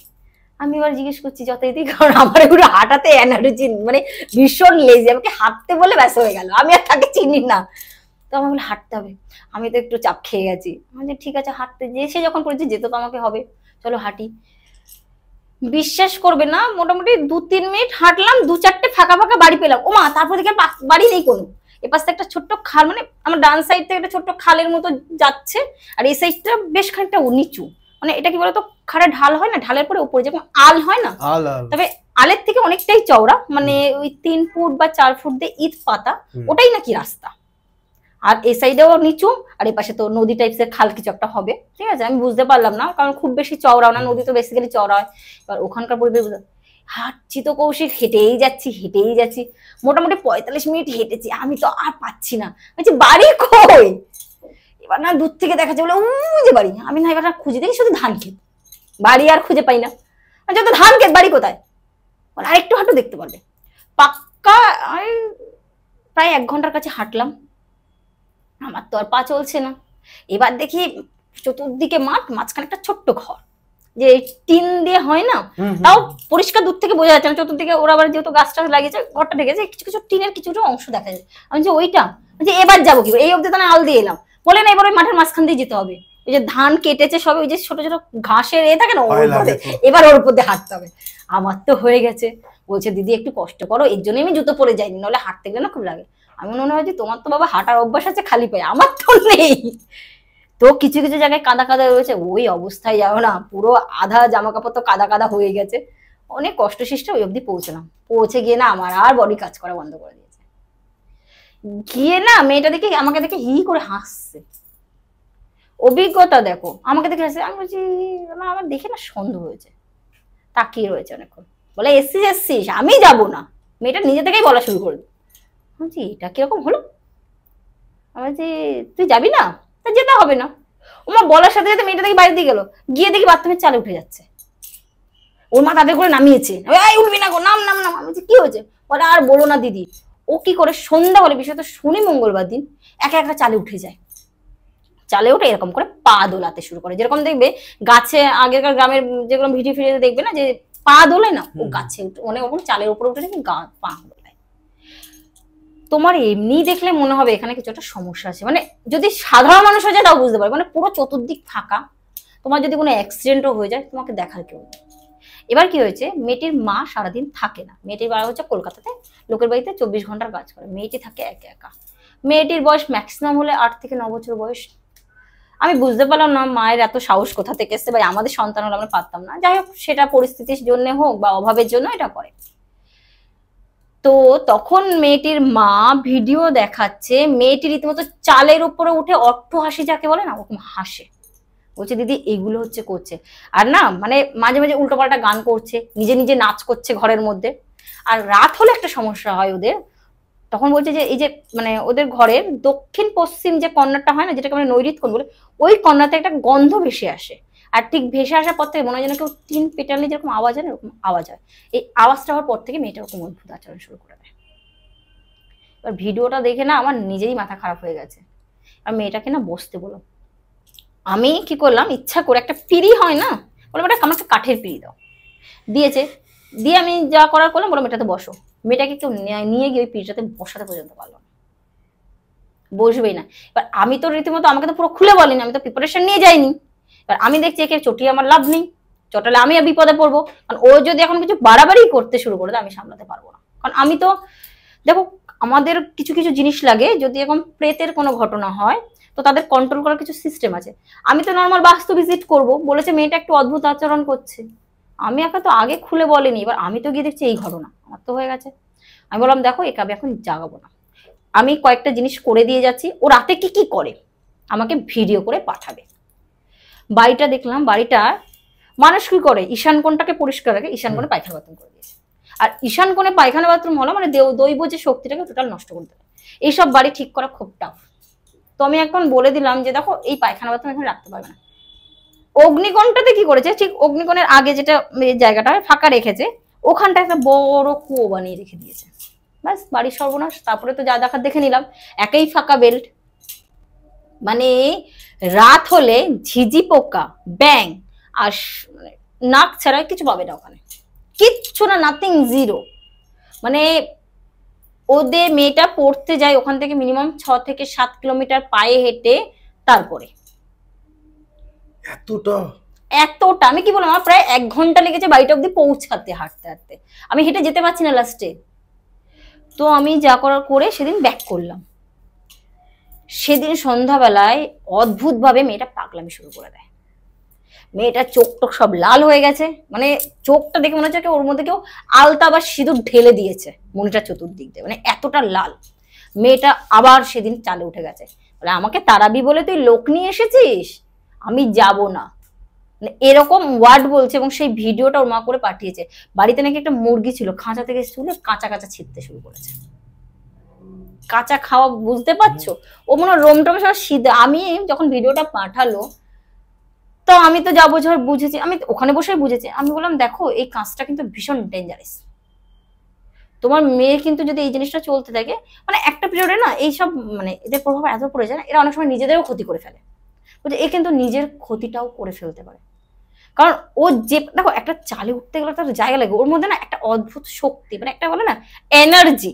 আমি এবার জিজ্ঞেস করছি যথারীতি, কারণ আমার এগুলো হাঁটাতে এনার্জি মানে ভীষণ লেজি, আমাকে হাঁটতে বলে ব্যাস হয়ে গেল, আমি আর তাকে চিনি না। তো আমার বলে হাঁটতে হবে, আমি তো একটু চাপ খেয়ে গেছি। আমি ঠিক আছে হাঁটতে, যে সে যখন করেছে যেতে তো আমাকে হবে, চলো হাঁটি। বিশ্বাস করবে না, মোটামুটি 2-3 মিনিট হাঁটলাম, 2-4টে ফাঁকা ফাঁকা বাড়ি পেলাম। ও মা, তারপর দেখে বাড়ি নেই কোনো। এপাশ থেকে একটা ছোট্ট খাল, মানে আমার ডান সাইড থেকে একটা ছোট্ট খালের মতো যাচ্ছে, আর এই সাইডটা বেশ খানিকটা নিচু, মানে এটা কি বলতো, খাড়া ঢাল হয় না, ঢালের পরে উপরে যেমন আল হয় না, তবে আলের থেকে অনেকটাই চওড়া, মানে ওই 3 ফুট বা 4 ফুট দিয়ে ইট পাতা, ওটাই নাকি রাস্তা। আর এই সাইডেও নিচু, আর এই পাশে তো নদী টাইপসের খাল কিছু একটা হবে, ঠিক আছে, আমি বুঝতে পারলাম না, কারণ খুব বেশি চওড়াও না, নদী তো বেসিক্যালি চওড়া হয়। এবার ওখানকার পরিবেশ হাঁটছি তো কৌশিক, হেঁটেই যাচ্ছি, মোটামুটি 45 মিনিট হেঁটেছি, আমি তো আর পাচ্ছি না, বলছি বাড়ি কই? এবার না দূর থেকে দেখা যাবে যে বাড়ি, আমি না এবার খুঁজে দেখি শুধু ধান ক্ষেত, বাড়ি আর খুঁজে পাই না, যত ধান ক্ষেত বাড়ি কোথায়? আরেকটু হাঁটু দেখতে পারবে পাক্কা। প্রায় 1 ঘন্টার কাছে হাঁটলাম, আমার তো আর পা চলছে না। এবার দেখি চতুর্দিকে মাঠ, মাঝখানে একটা ছোট্ট ঘর, যে টিন দিয়ে হয় না, তাও পরিষ্কার দূর থেকে বোঝা যাচ্ছে না, চতুর্দিকে ওরা আবার যেহেতু গাছ টাছ লাগিয়েছে, ঘরটা ঢেকেছে, কিছু কিছু টিনের কিছুটা অংশ দেখা যায়। আমি যে ওইটা, যে এবার যাবো কি, এই অব্দি তো আল দিয়ে এলাম, বলে না এবার ওই মাঠের মাঝখান দিয়ে যেতে হবে, ওই যে ধান কেটেছে সবে, ওই যে ছোট ছোট ঘাসের থাকে না, এবার ওর উপর দিয়ে হাঁটতে হবে। আমার তো হয়ে গেছে, বলছে দিদি একটু কষ্ট করো, এর জন্য আমি জুতো পরে যাইনি, নাহলে হাঁটতে গেলে না খুব লাগে। আমি মনে হয় যে তোমার তো বাবা হাঁটার অভ্যাস আছে খালি পায়ে, আমার তো নেই। তো কিছু কিছু জায়গায় কাদা কাদা রয়েছে, ওই অবস্থায় যাও না, পুরো আধা জামা কাপড় তো কাদা কাদা হয়ে গেছে। অনেক কষ্ট সৃষ্টে ওই অব্দি পৌঁছলাম, পৌঁছে গিয়ে না আমার আর বডি কাজ করা বন্ধ করে দিয়েছে। গিয়ে না মেয়েটা দেখে, আমাকে দেখে হি করে হাসছে, অভিজ্ঞতা দেখো, আমাকে দেখে হাসছে। আমি বলছি আমার দেখে না সন্দেহ হয়েছে, তাকিয়ে রয়েছে অনেকক্ষণ, বলে এসছিস, আমি যাব না। মেয়েটা নিজে থেকেই বলা শুরু করে দিল। বলছি এটা কিরকম হলো? আমি বলছি তুই যাবি না? তা যেতে হবে না। ওমা বলার সাথে সাথে মেয়েটা দেখি বাইরে দিয়ে গেল, গিয়ে দেখি বাথরুমের চালে উঠে যাচ্ছে, ওর মা তাদের করে নামিয়েছে, উঠবি না গো, নাম নাম নাম। আমি বলছি কি হয়েছে? বলে আর বলো না দিদি, ও কি করে সন্ধ্যা হলে, বিশেষত শনি মঙ্গলবার দিন একা একা চালে উঠে যায়, চালে উঠে এরকম করে পা দোলাতে শুরু করে, যেরকম দেখবে গাছে আগেকার গ্রামের যেগুলো ভিডিও ফিডিও দেখবে না, যে পা দোলে না, ও গাছে অনেক রকম চালের উপরে উঠে দেখি পা দোলায়। তোমার এমনি দেখলে মনে হবে এখানে কিছু একটা সমস্যা আছে, মানে যদি সাধারণ মানুষ হয়ে যায় তাও বুঝতে পারবে, মানে পুরো চতুর্দিক ফাঁকা, তোমার যদি কোনো অ্যাক্সিডেন্টও হয়ে যায় তোমাকে দেখার কেউ নেই। এবার কি হয়েছে, মেয়েটির মা সারাদিন থাকে না, মেয়েটির বাড়ি হচ্ছে কলকাতাতে, লোকের বাড়িতে 24 ঘন্টার কাজ করে, মেয়েটি থাকে একা একা। মেয়েটির বয়স ম্যাক্সিমাম হলে 8 থেকে 9 বছর বয়স। আমি বুঝতে পারলাম না মায়ের এত সাহস কোথা থেকে এসছে, ভাই আমাদের সন্তান হলে আমরা পারতাম না, যাই হোক সেটা পরিস্থিতির জন্য হোক বা অভাবের জন্য এটা করে। তো তখন মেয়েটির মা ভিডিও দেখাচ্ছে, মেয়েটি রীতিমতো চালের উপরে উঠে অট্টহাসি যাকে বলে না, ওরকম হাসে, বলছে দিদি এইগুলো হচ্ছে করছে। আর না মানে মাঝে মাঝে উল্টোপাল্টা গান করছে, নিজে নিজে নাচ করছে ঘরের মধ্যে। আর রাত হলে একটা সমস্যা হয় ওদের, তখন বলছে যে এই যে মানে ওদের ঘরের দক্ষিণ পশ্চিম যে কর্নারটা হয় না, যেটাকে আমরা নৈরিত কোণ বলি, ওই কর্নারতে একটা গন্ধ ভেসে আসে, আর ঠিক ভেসে আসার পর থেকে মনে হয় যেন কেউ টিন পেটালে যেরকম আওয়াজ হয় এরকম আওয়াজ হয়। এই আওয়াজটা হওয়ার পর থেকে মেয়েটা ওরকম অদ্ভুত আচরণ শুরু করে দেয়। এবার ভিডিওটা দেখে না আমার নিজেরই মাথা খারাপ হয়ে গেছে, আর মেয়েটাকে না বসতে বলো। আমি কি করলাম, ইচ্ছা করে একটা পিড়ি হয় না, বললাম এটা আমাকে কাঠের পিড়ি দাও, দিয়েছে, দিয়ে আমি যা করার করলাম, বললাম এটাতে বসো। মেয়েটাকে কেউ নিয়ে গিয়ে ওই পিড়িটাতে বসাতে পর্যন্ত পারলো না, বসবেই না। এবার আমি তো রীতিমতো, আমাকে তো পুরো খুলে বলেনি, আমি তো প্রিপারেশন নিয়ে যাইনি। এবার আমি দেখছি একে চটিয়ে আমার লাভ নেই, চটালে আমি বিপদে পড়বো, কারণ ও যদি এখন কিছু বাড়াবাড়ি করতে শুরু করে আমি সামলাতে পারবো না। কারণ আমি তো দেখো, আমাদের কিছু কিছু জিনিস লাগে, যদি এখন প্রেতের কোনো ঘটনা হয় তো তাদের কন্ট্রোল করার কিছু সিস্টেম আছে। আমি তো নর্মাল বাস্তু ভিজিট করবো বলেছে, মেয়েটা একটু অদ্ভুত আচরণ করছে, আমি একা তো আগে খুলে বলেনি, এবার আমি তো গিয়ে দেখছি এই ঘটনা, আমার তো হয়ে গেছে। আমি বললাম দেখো একে আমি এখন জাগাবো না, আমি কয়েকটা জিনিস করে দিয়ে যাচ্ছি, ও রাতে কি কি করে আমাকে ভিডিও করে পাঠাবে। বাড়িটা দেখলাম, বাড়িটা মানুষ কি করে ঈশান কোণটাকে পরিষ্কার রাখে, ঈশান কোণে পায়খানা বাথরুম করে দিয়েছে। আর ঈশান কোণে পায়খানা বাথরুম হলো মানে দৈব যে শক্তিটাকে টোটাল নষ্ট করে দেবে। এইসব বাড়ি ঠিক করা খুব টাফ। তো আমি এখন বলে দিলাম যে দেখো এই পায়খানা বাথরুম এখানে রাখতে পারবে না। অগ্নিকোণটাতে কি করেছে, ঠিক অগ্নিকোণের আগে যেটা জায়গাটা ফাঁকা রেখেছে ওখানটা একটা বড় কুয়ো বানিয়ে রেখে দিয়েছে। ব্যাস বাড়ির সর্বনাশ। তারপরে তো যা দেখার দেখে নিলাম, একেই ফাঁকা বেল্ট, মানে রাত হলে ঝিঝি পোকা, ব্যাং আর নাক ছাড়া কিছু পাবে না ওখানে, কিচ্ছু না, নাথিং, জিরো। মানে ওদের মেয়েটা পড়তে যায় ওখান থেকে মিনিমাম 6 থেকে 7 কিলোমিটার পায়ে হেঁটে, তারপরে এতটা আমি কি বললাম, আমার প্রায় 1 ঘন্টা লেগেছে বাড়িটা অব্দি পৌঁছাতে, হাঁটতে হাঁটতে আমি হেঁটে যেতে পারছি না লাস্টে। তো আমি যা করার করে সেদিন ব্যাক করলাম। সেদিন সন্ধ্যাবেলায় অদ্ভুত ভাবে মেয়েটা পাগলামি শুরু করে দেয়। মেয়েটার চোখ টোক সব লাল হয়ে গেছে, মানে চোখটা দেখে মনে হচ্ছে ওর মধ্যে কেউ আলতা বা সিঁদুর ঢেলে দিয়েছে মনিটার চতুর্দিক দিয়ে, মানে এতটা লাল। মেয়েটা আবার সেদিন চালে উঠে গেছে, বলে আমাকে তারাবি বলে তুই লোক নিয়ে এসেছিস, আমি যাব না, মানে এরকম ওয়ার্ড বলছে। এবং সেই ভিডিওটা ওর মা করে পাঠিয়েছে। বাড়িতে নাকি একটা মুরগি ছিল, খাঁচা থেকে তুলে কাঁচা কাঁচা ছিঁড়তে শুরু করেছে। কাঁচা খাওয়া, বুঝতে পারছো, ও মনে হয় রোম টোম সব সিদ্ধ। আমি যখন ভিডিওটা পাঠালো তো আমি তো যা বোঝার বুঝেছি, আমি ওখানে বসে বুঝেছি। আমি বললাম দেখো এই কাজটা কিন্তু ভীষণ ডেঞ্জারাস, তোমার মেয়ে কিন্তু যদি এই জিনিসটা চলতে থাকে, মানে একটা পিরিয়ডে না এইসব মানে এদের প্রভাব এত পড়ে যায় না, এরা অনেক সময় নিজেদেরও ক্ষতি করে ফেলে। এ কিন্তু নিজের ক্ষতিটাও করে ফেলতে পারে। কারণ ও যে দেখো একটা চালে উঠতে গেলে তার জায়গা লাগে, ওর মধ্যে না একটা অদ্ভুত শক্তি, মানে একটা বলে না এনার্জি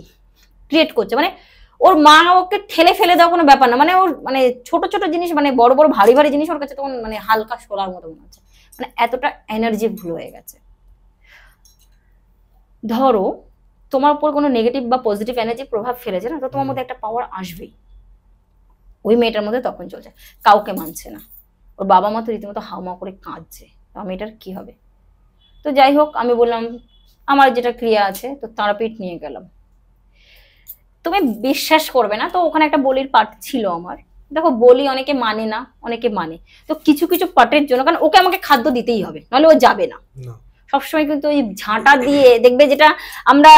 ক্রিয়েট করছে। মানে ওর মা ওকে ঠেলে ফেলে দেওয়া কোনো ব্যাপার না, মানে ওর মানে ছোট ছোট জিনিস, মানে বড় বড় ভারী ভারী জিনিস ওর কাছে তখন মানে হালকা সোলার মতো মনে হচ্ছে, মানে এতটা এনার্জি ফুল হয়ে গেছে। ধরো তোমার উপর কোনো নেগেটিভ বা পজিটিভ এনার্জি প্রভাব ফেলেছে না, তো তোমার মধ্যে একটা পাওয়ার আসবেই। ওই মেয়েটার মধ্যে তখন চলছে, কাউকে মানছে না, ওর বাবা মা তো রীতিমতো হাওমা করে কাঁদছে, তো মেয়েটার কি হবে। তো যাই হোক আমি বললাম আমার যেটা ক্রিয়া আছে, তো তারাপীঠ নিয়ে গেলাম। তুমি বিশ্বাস করবে না, তো ওখানে একটা বলির পাঠ ছিল আমার। দেখো বলি অনেকে মানে না, অনেকে মানে। তো কিছু কিছু পাঠের জন্য, কারণ ওকে আমাকে খাদ্য দিতেই হবে, নাহলে ও যাবে না। সবসময় কিন্তু ওই ঝাঁটা দিয়ে দেখবে, যেটা আমরা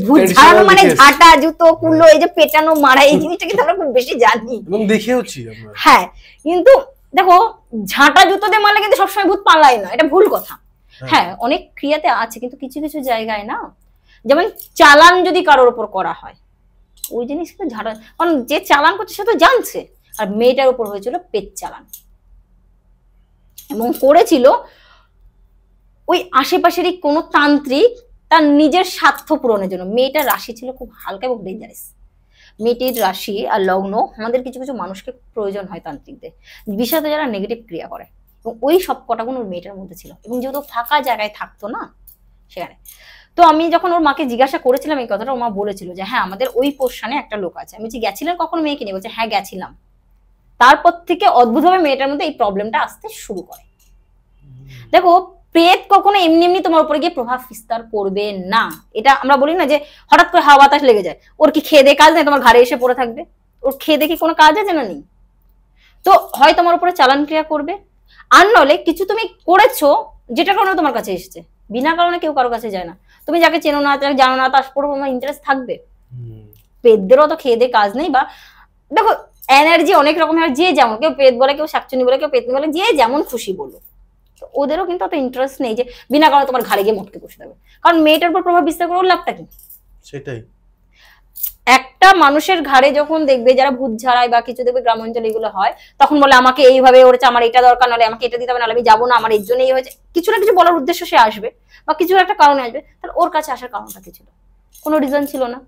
ভূত ঝাড়ানো মানে ঝাঁটা, জুতো, কুলো, এই যে পেটানো মারা, এই জিনিসটা কিন্তু আমরা খুব বেশি জানি এবং দেখেওছি আমরা। হ্যাঁ, কিন্তু দেখো ঝাঁটা জুতো দিয়ে মারলে কিন্তু সবসময় ভূত পালায় না, এটা ভুল কথা। হ্যাঁ অনেক ক্রিয়াতে আছে, কিন্তু কিছু কিছু জায়গায় না, যেমন চালান যদি কারোর উপর করা হয়, ওই জিনিস কিন্তু ঝাঁটা, কারণ যে চালান করছে সে তো জানছে। আর মেয়েটার উপর হয়েছিল পেট চালান, এবং করেছিল ওই আশেপাশেরই কোনো তান্ত্রিক তার নিজের স্বার্থ পূরণের জন্য। মেয়েটার রাশি ছিল খুব হালকা এবং ডেঞ্জারাস। মেয়েটির রাশি আর লগ্ন, আমাদের কিছু কিছু মানুষকে প্রয়োজন হয় তান্ত্রিকদের, বিশেষত যারা নেগেটিভ ক্রিয়া করে, এবং ওই সব কটাগুলো মেয়েটার মধ্যে ছিল। এবং যেহেতু ফাঁকা জায়গায় থাকতো না সেখানে, তো আমি যখন ওর মাকে জিজ্ঞাসা করেছিলাম এই কথাটা, ওর মা বলেছিল যে হ্যাঁ আমাদের ওই পোর্শনে একটা লোক আছে। আমি বলছি গেছিলেন কখন মেয়েকে নিয়ে? বলছে হ্যাঁ গেছিলাম। তারপর থেকে অদ্ভুতভাবে মেয়েটার মধ্যে এই প্রবলেমটা আসতে শুরু করে। দেখো প্রেত কখনো এমনি এমনি তোমার উপরে গিয়ে প্রভাব বিস্তার করবে না। এটা আমরা বলি না যে হঠাৎ করে হাওয়া বাতাস লেগে যায়, ওর কি খেয়ে দিয়ে কাজ নেই, তোমার ঘাড়ে এসে পড়ে থাকবে? ওর খেয়ে দেখি কোনো কাজ আছে না? নেই। তো হয় তোমার উপরে চালান ক্রিয়া করবে, আর নলে কিছু তুমি করেছো যেটা কারণে তোমার কাছে এসেছে। বিনা কারণে কেউ কারো কাছে যায় না। তুমি যাকে চেনো না, যাকে জানো না, তার উপর তোমার ইন্টারেস্ট থাকবে? পেটদেরও তো খেয়ে দিয়ে কাজ নেই। বা দেখো এনার্জি অনেক রকমের, যে যেমন, কেউ পেট বলে, কেউ শাকচুনি বলে, কেউ পেতনি বলে, যে যেমন খুশি বলো। ওদেরও কিন্তু অত ইন্টারেস্ট নেই যে বিনা কারণে তোমার ঘাড়ে গিয়ে মটকে বসে থাকবে। কারণ মেয়েটার উপর প্রভাব বিস্তার করে ওর লাভটা কি? সেটাই। একটা মানুষের ঘাড়ে যখন দেখবে যারা ভূত ঝাড়ায় বা কিছু দেখবে গ্রাম অঞ্চলে এগুলো হয়, তখন বলে আমাকে এইভাবে ওরেছে, আমার এটা দরকার, নাহলে আমাকে এটা দিতে হবে, নাহলে আমি যাবো না, আমার এর জন্য এই হয়েছে। কিছু না কিছু বলার উদ্দেশ্য সে আসবে, বা কিছু একটা কারণে আসবে। তাহলে ওর কাছে আসার কারণটা কি ছিল? কোনো রিজন ছিল না।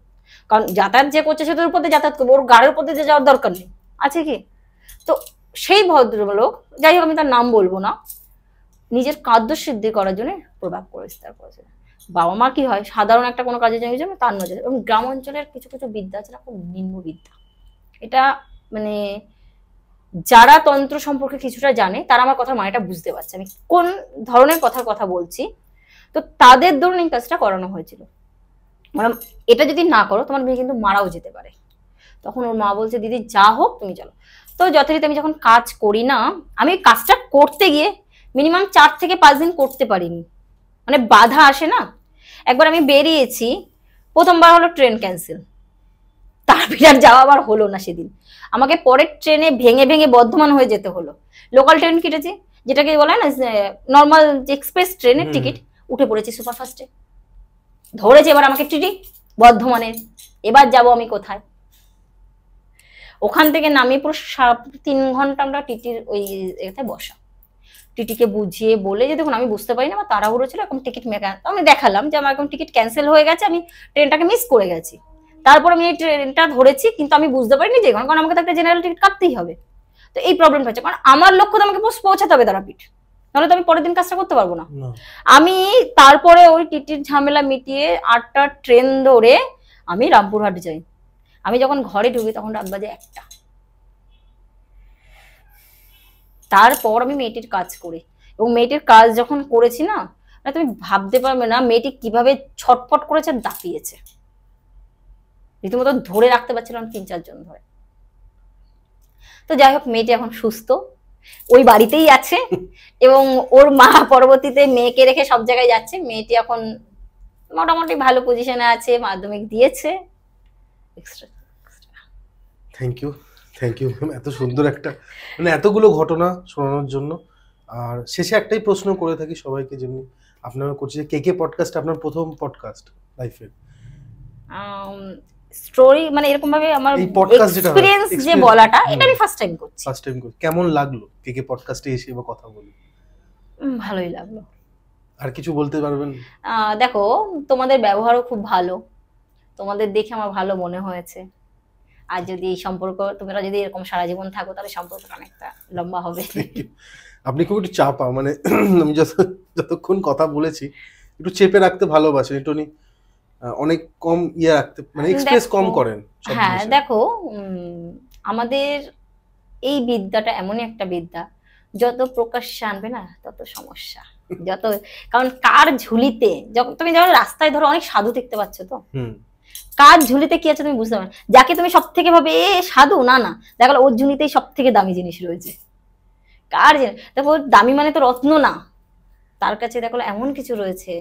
কারণ যাতায়াত যে করছে সে তোর উপর দিয়ে যাতায়াত করবে, ওর গাড়ির উপর দিয়ে যাওয়ার দরকার নেই, আছে কি? তো সেই ভদ্রলোক, যাই হোক আমি তার নাম বলবো না, নিজের কার্য সিদ্ধি করার জন্য প্রভাব বিস্তার করেছে। বাবা মা কি হয় সাধারণ একটা কোনো কাজে জমি যাবে তার নজরে। এবং গ্রাম অঞ্চলের কিছু কিছু বিদ্যা আছে না, খুব নিম্ন বিদ্যা। এটা মানে যারা তন্ত্র সম্পর্কে কিছুটা জানে তারা আমার কথা মানেটা বুঝতে পারছে আমি কোন ধরনের কথার কথা বলছি। তো তাদের ধরুন এই কাজটা করানো হয়েছিল। মানে এটা যদি না করো তোমার মেয়ে কিন্তু মারাও যেতে পারে। তখন ওর মা বলছে দিদি যা হোক তুমি চলো। তো যথারীতি আমি যখন কাজ করি না, আমি কাজটা করতে গিয়ে মিনিমাম 4 থেকে 5 দিন করতে পারিনি, মানে বাধা আসে না। একবার আমি বেরিয়েছি, প্রথমবার হলো ট্রেন ক্যান্সেল, তারপরে আর যাওয়া আবার হলো না সেদিন। আমাকে পরের ট্রেনে ভেঙে ভেঙে বর্ধমান হয়ে যেতে হলো। লোকাল ট্রেন কেটেছি, যেটাকে বলে না নর্মাল যে এক্সপ্রেস ট্রেনের টিকিট, উঠে পড়েছি সুপারফাস্টে। ধরেছে এবার আমাকে টিটি বর্ধমানের, এবার যাব আমি কোথায়। ওখান থেকে নামিয়ে পুরো 3 ঘন্টা আমরা টিটির ওই এতে বসা। টিটিকে বুঝিয়ে বলে যে দেখুন আমি বুঝতে পারি না, আমার তাড়াহুড়ো ছিল, এখন টিকিট আমি দেখালাম যে আমার এখন টিকিট ক্যান্সেল হয়ে গেছে, আমি ট্রেনটাকে মিস করে গেছি। তারপর আমি এই ট্রেনটা ধরেছি, কিন্তু আমি বুঝতে পারিনি যে কারণ আমাকে তো একটা জেনারেল টিকিট কাটতেই হবে। তো এই প্রবলেমটা হচ্ছে, কারণ আমার লক্ষ্য তো আমাকে পৌঁছাতে হবে তারাপীঠ, নাহলে তো আমি পরের দিন কাজটা করতে পারবো না। আমি তারপরে ওই টিটির ঝামেলা মিটিয়ে 8টা ট্রেন ধরে আমি রামপুরহাট যাই। আমি যখন ঘরে ঢুকি তখন রাত বাজে 1টা। তারপর আমি মেয়েটির কাজ করি, এবং মেয়েটির কাজ যখন করেছি না, তুমি ভাবতে পারবে না মেয়েটি কিভাবে ছটফট করেছে, দাপিয়েছে, রীতিমতো ধরে রাখতে পারছিলাম 3-4 জন ধরে। তো যাই হোক, মেয়েটি এখন সুস্থ, ওই বাড়িতেই আছে, এবং ওর মা পরবর্তীতে মেয়েকে রেখে সব জায়গায় যাচ্ছে। মেয়েটি এখন মোটামুটি ভালো পজিশনে আছে, মাধ্যমিক দিয়েছে। Thank you, thank you ma'am, এত সুন্দর একটা মানে এতগুলো ঘটনা শোনানোর জন্য। আর শেষে একটাই প্রশ্ন করে থাকি সবাইকে, যেমনি আপনারা করছি, যে কে কে পডকাস্ট আপনার প্রথম পডকাস্ট লাইফের? স্টোরি মানে এরকম ভাবে আমার এই পডকাস্ট যেটা এক্সপেরিয়েন্স যে বলাটা, এটা আমি ফার্স্ট টাইম করছি। ফার্স্ট টাইম করছি, কেমন লাগলো কে কে পডকাস্টে এসে বা কথা বলে? ভালোই লাগলো। আর কিছু বলতে পারবেন? দেখো, তোমাদের ব্যবহারও খুব ভালো, তোমাদের দেখে আমার ভালো মনে হয়েছে। আর যদি এই সম্পর্ক, তোমরা যদি এরকম সারা জীবন থাকো, তাহলে সম্পর্কটা অনেকটা লম্বা হবে। আপনি খুব একটু চাপা, মানে আমি যতক্ষণ কথা বলেছি একটু চেপে রাখতে ভালোবাসেন, একটু অনেক কম ইয়ে রাখতে, মানে এক্সপ্রেস কম করেন। হ্যাঁ দেখো, আমাদের এই বিদ্যাটা এমনই একটা বিদ্যা, যত প্রকাশ্যে আনবে না তত সমস্যা। যত, কারণ কার ঝুলিতে, যখন তুমি যখন রাস্তায় ধরো অনেক সাধু দেখতে পাচ্ছ, তো কার ঝুলিতে কি আছে তুমি বুঝতে পারো। যাকে তুমি সব থেকে ভাবে এ সাধু, না না, দেখো ওর ঝুলিতেই সব থেকে দামি জিনিস রয়েছে। কার দেখো দামি মানে তো রত্ন না, তার কাছে দেখো এমন কিছু রয়েছে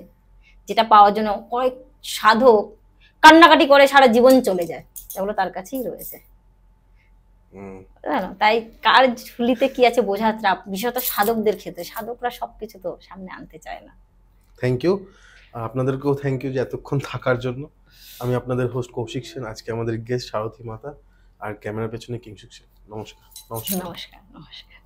যেটা পাওয়ার জন্য কয়েক সাধক কান্নাকাটি করে সারা জীবন চলে যায়, এগুলো তার কাছেই রয়েছে। জানো, তাই কার ঝুলিতে কি আছে বোঝা চাপ, বিশেষত সাধকদের ক্ষেত্রে। সাধকরা সবকিছু তো সামনে আনতে চায় না। থ্যাংক ইউ, আপনাদেরকেও থ্যাংক ইউ যে এতক্ষণ থাকার জন্য। আমি আপনাদের হোস্ট কৌশিক সেন, আজকে আমাদের গেস্ট সারথী মাতা, আর ক্যামেরার পেছনে কিংশুক সেন। নমস্কার। নমস্কার। নমস্কার।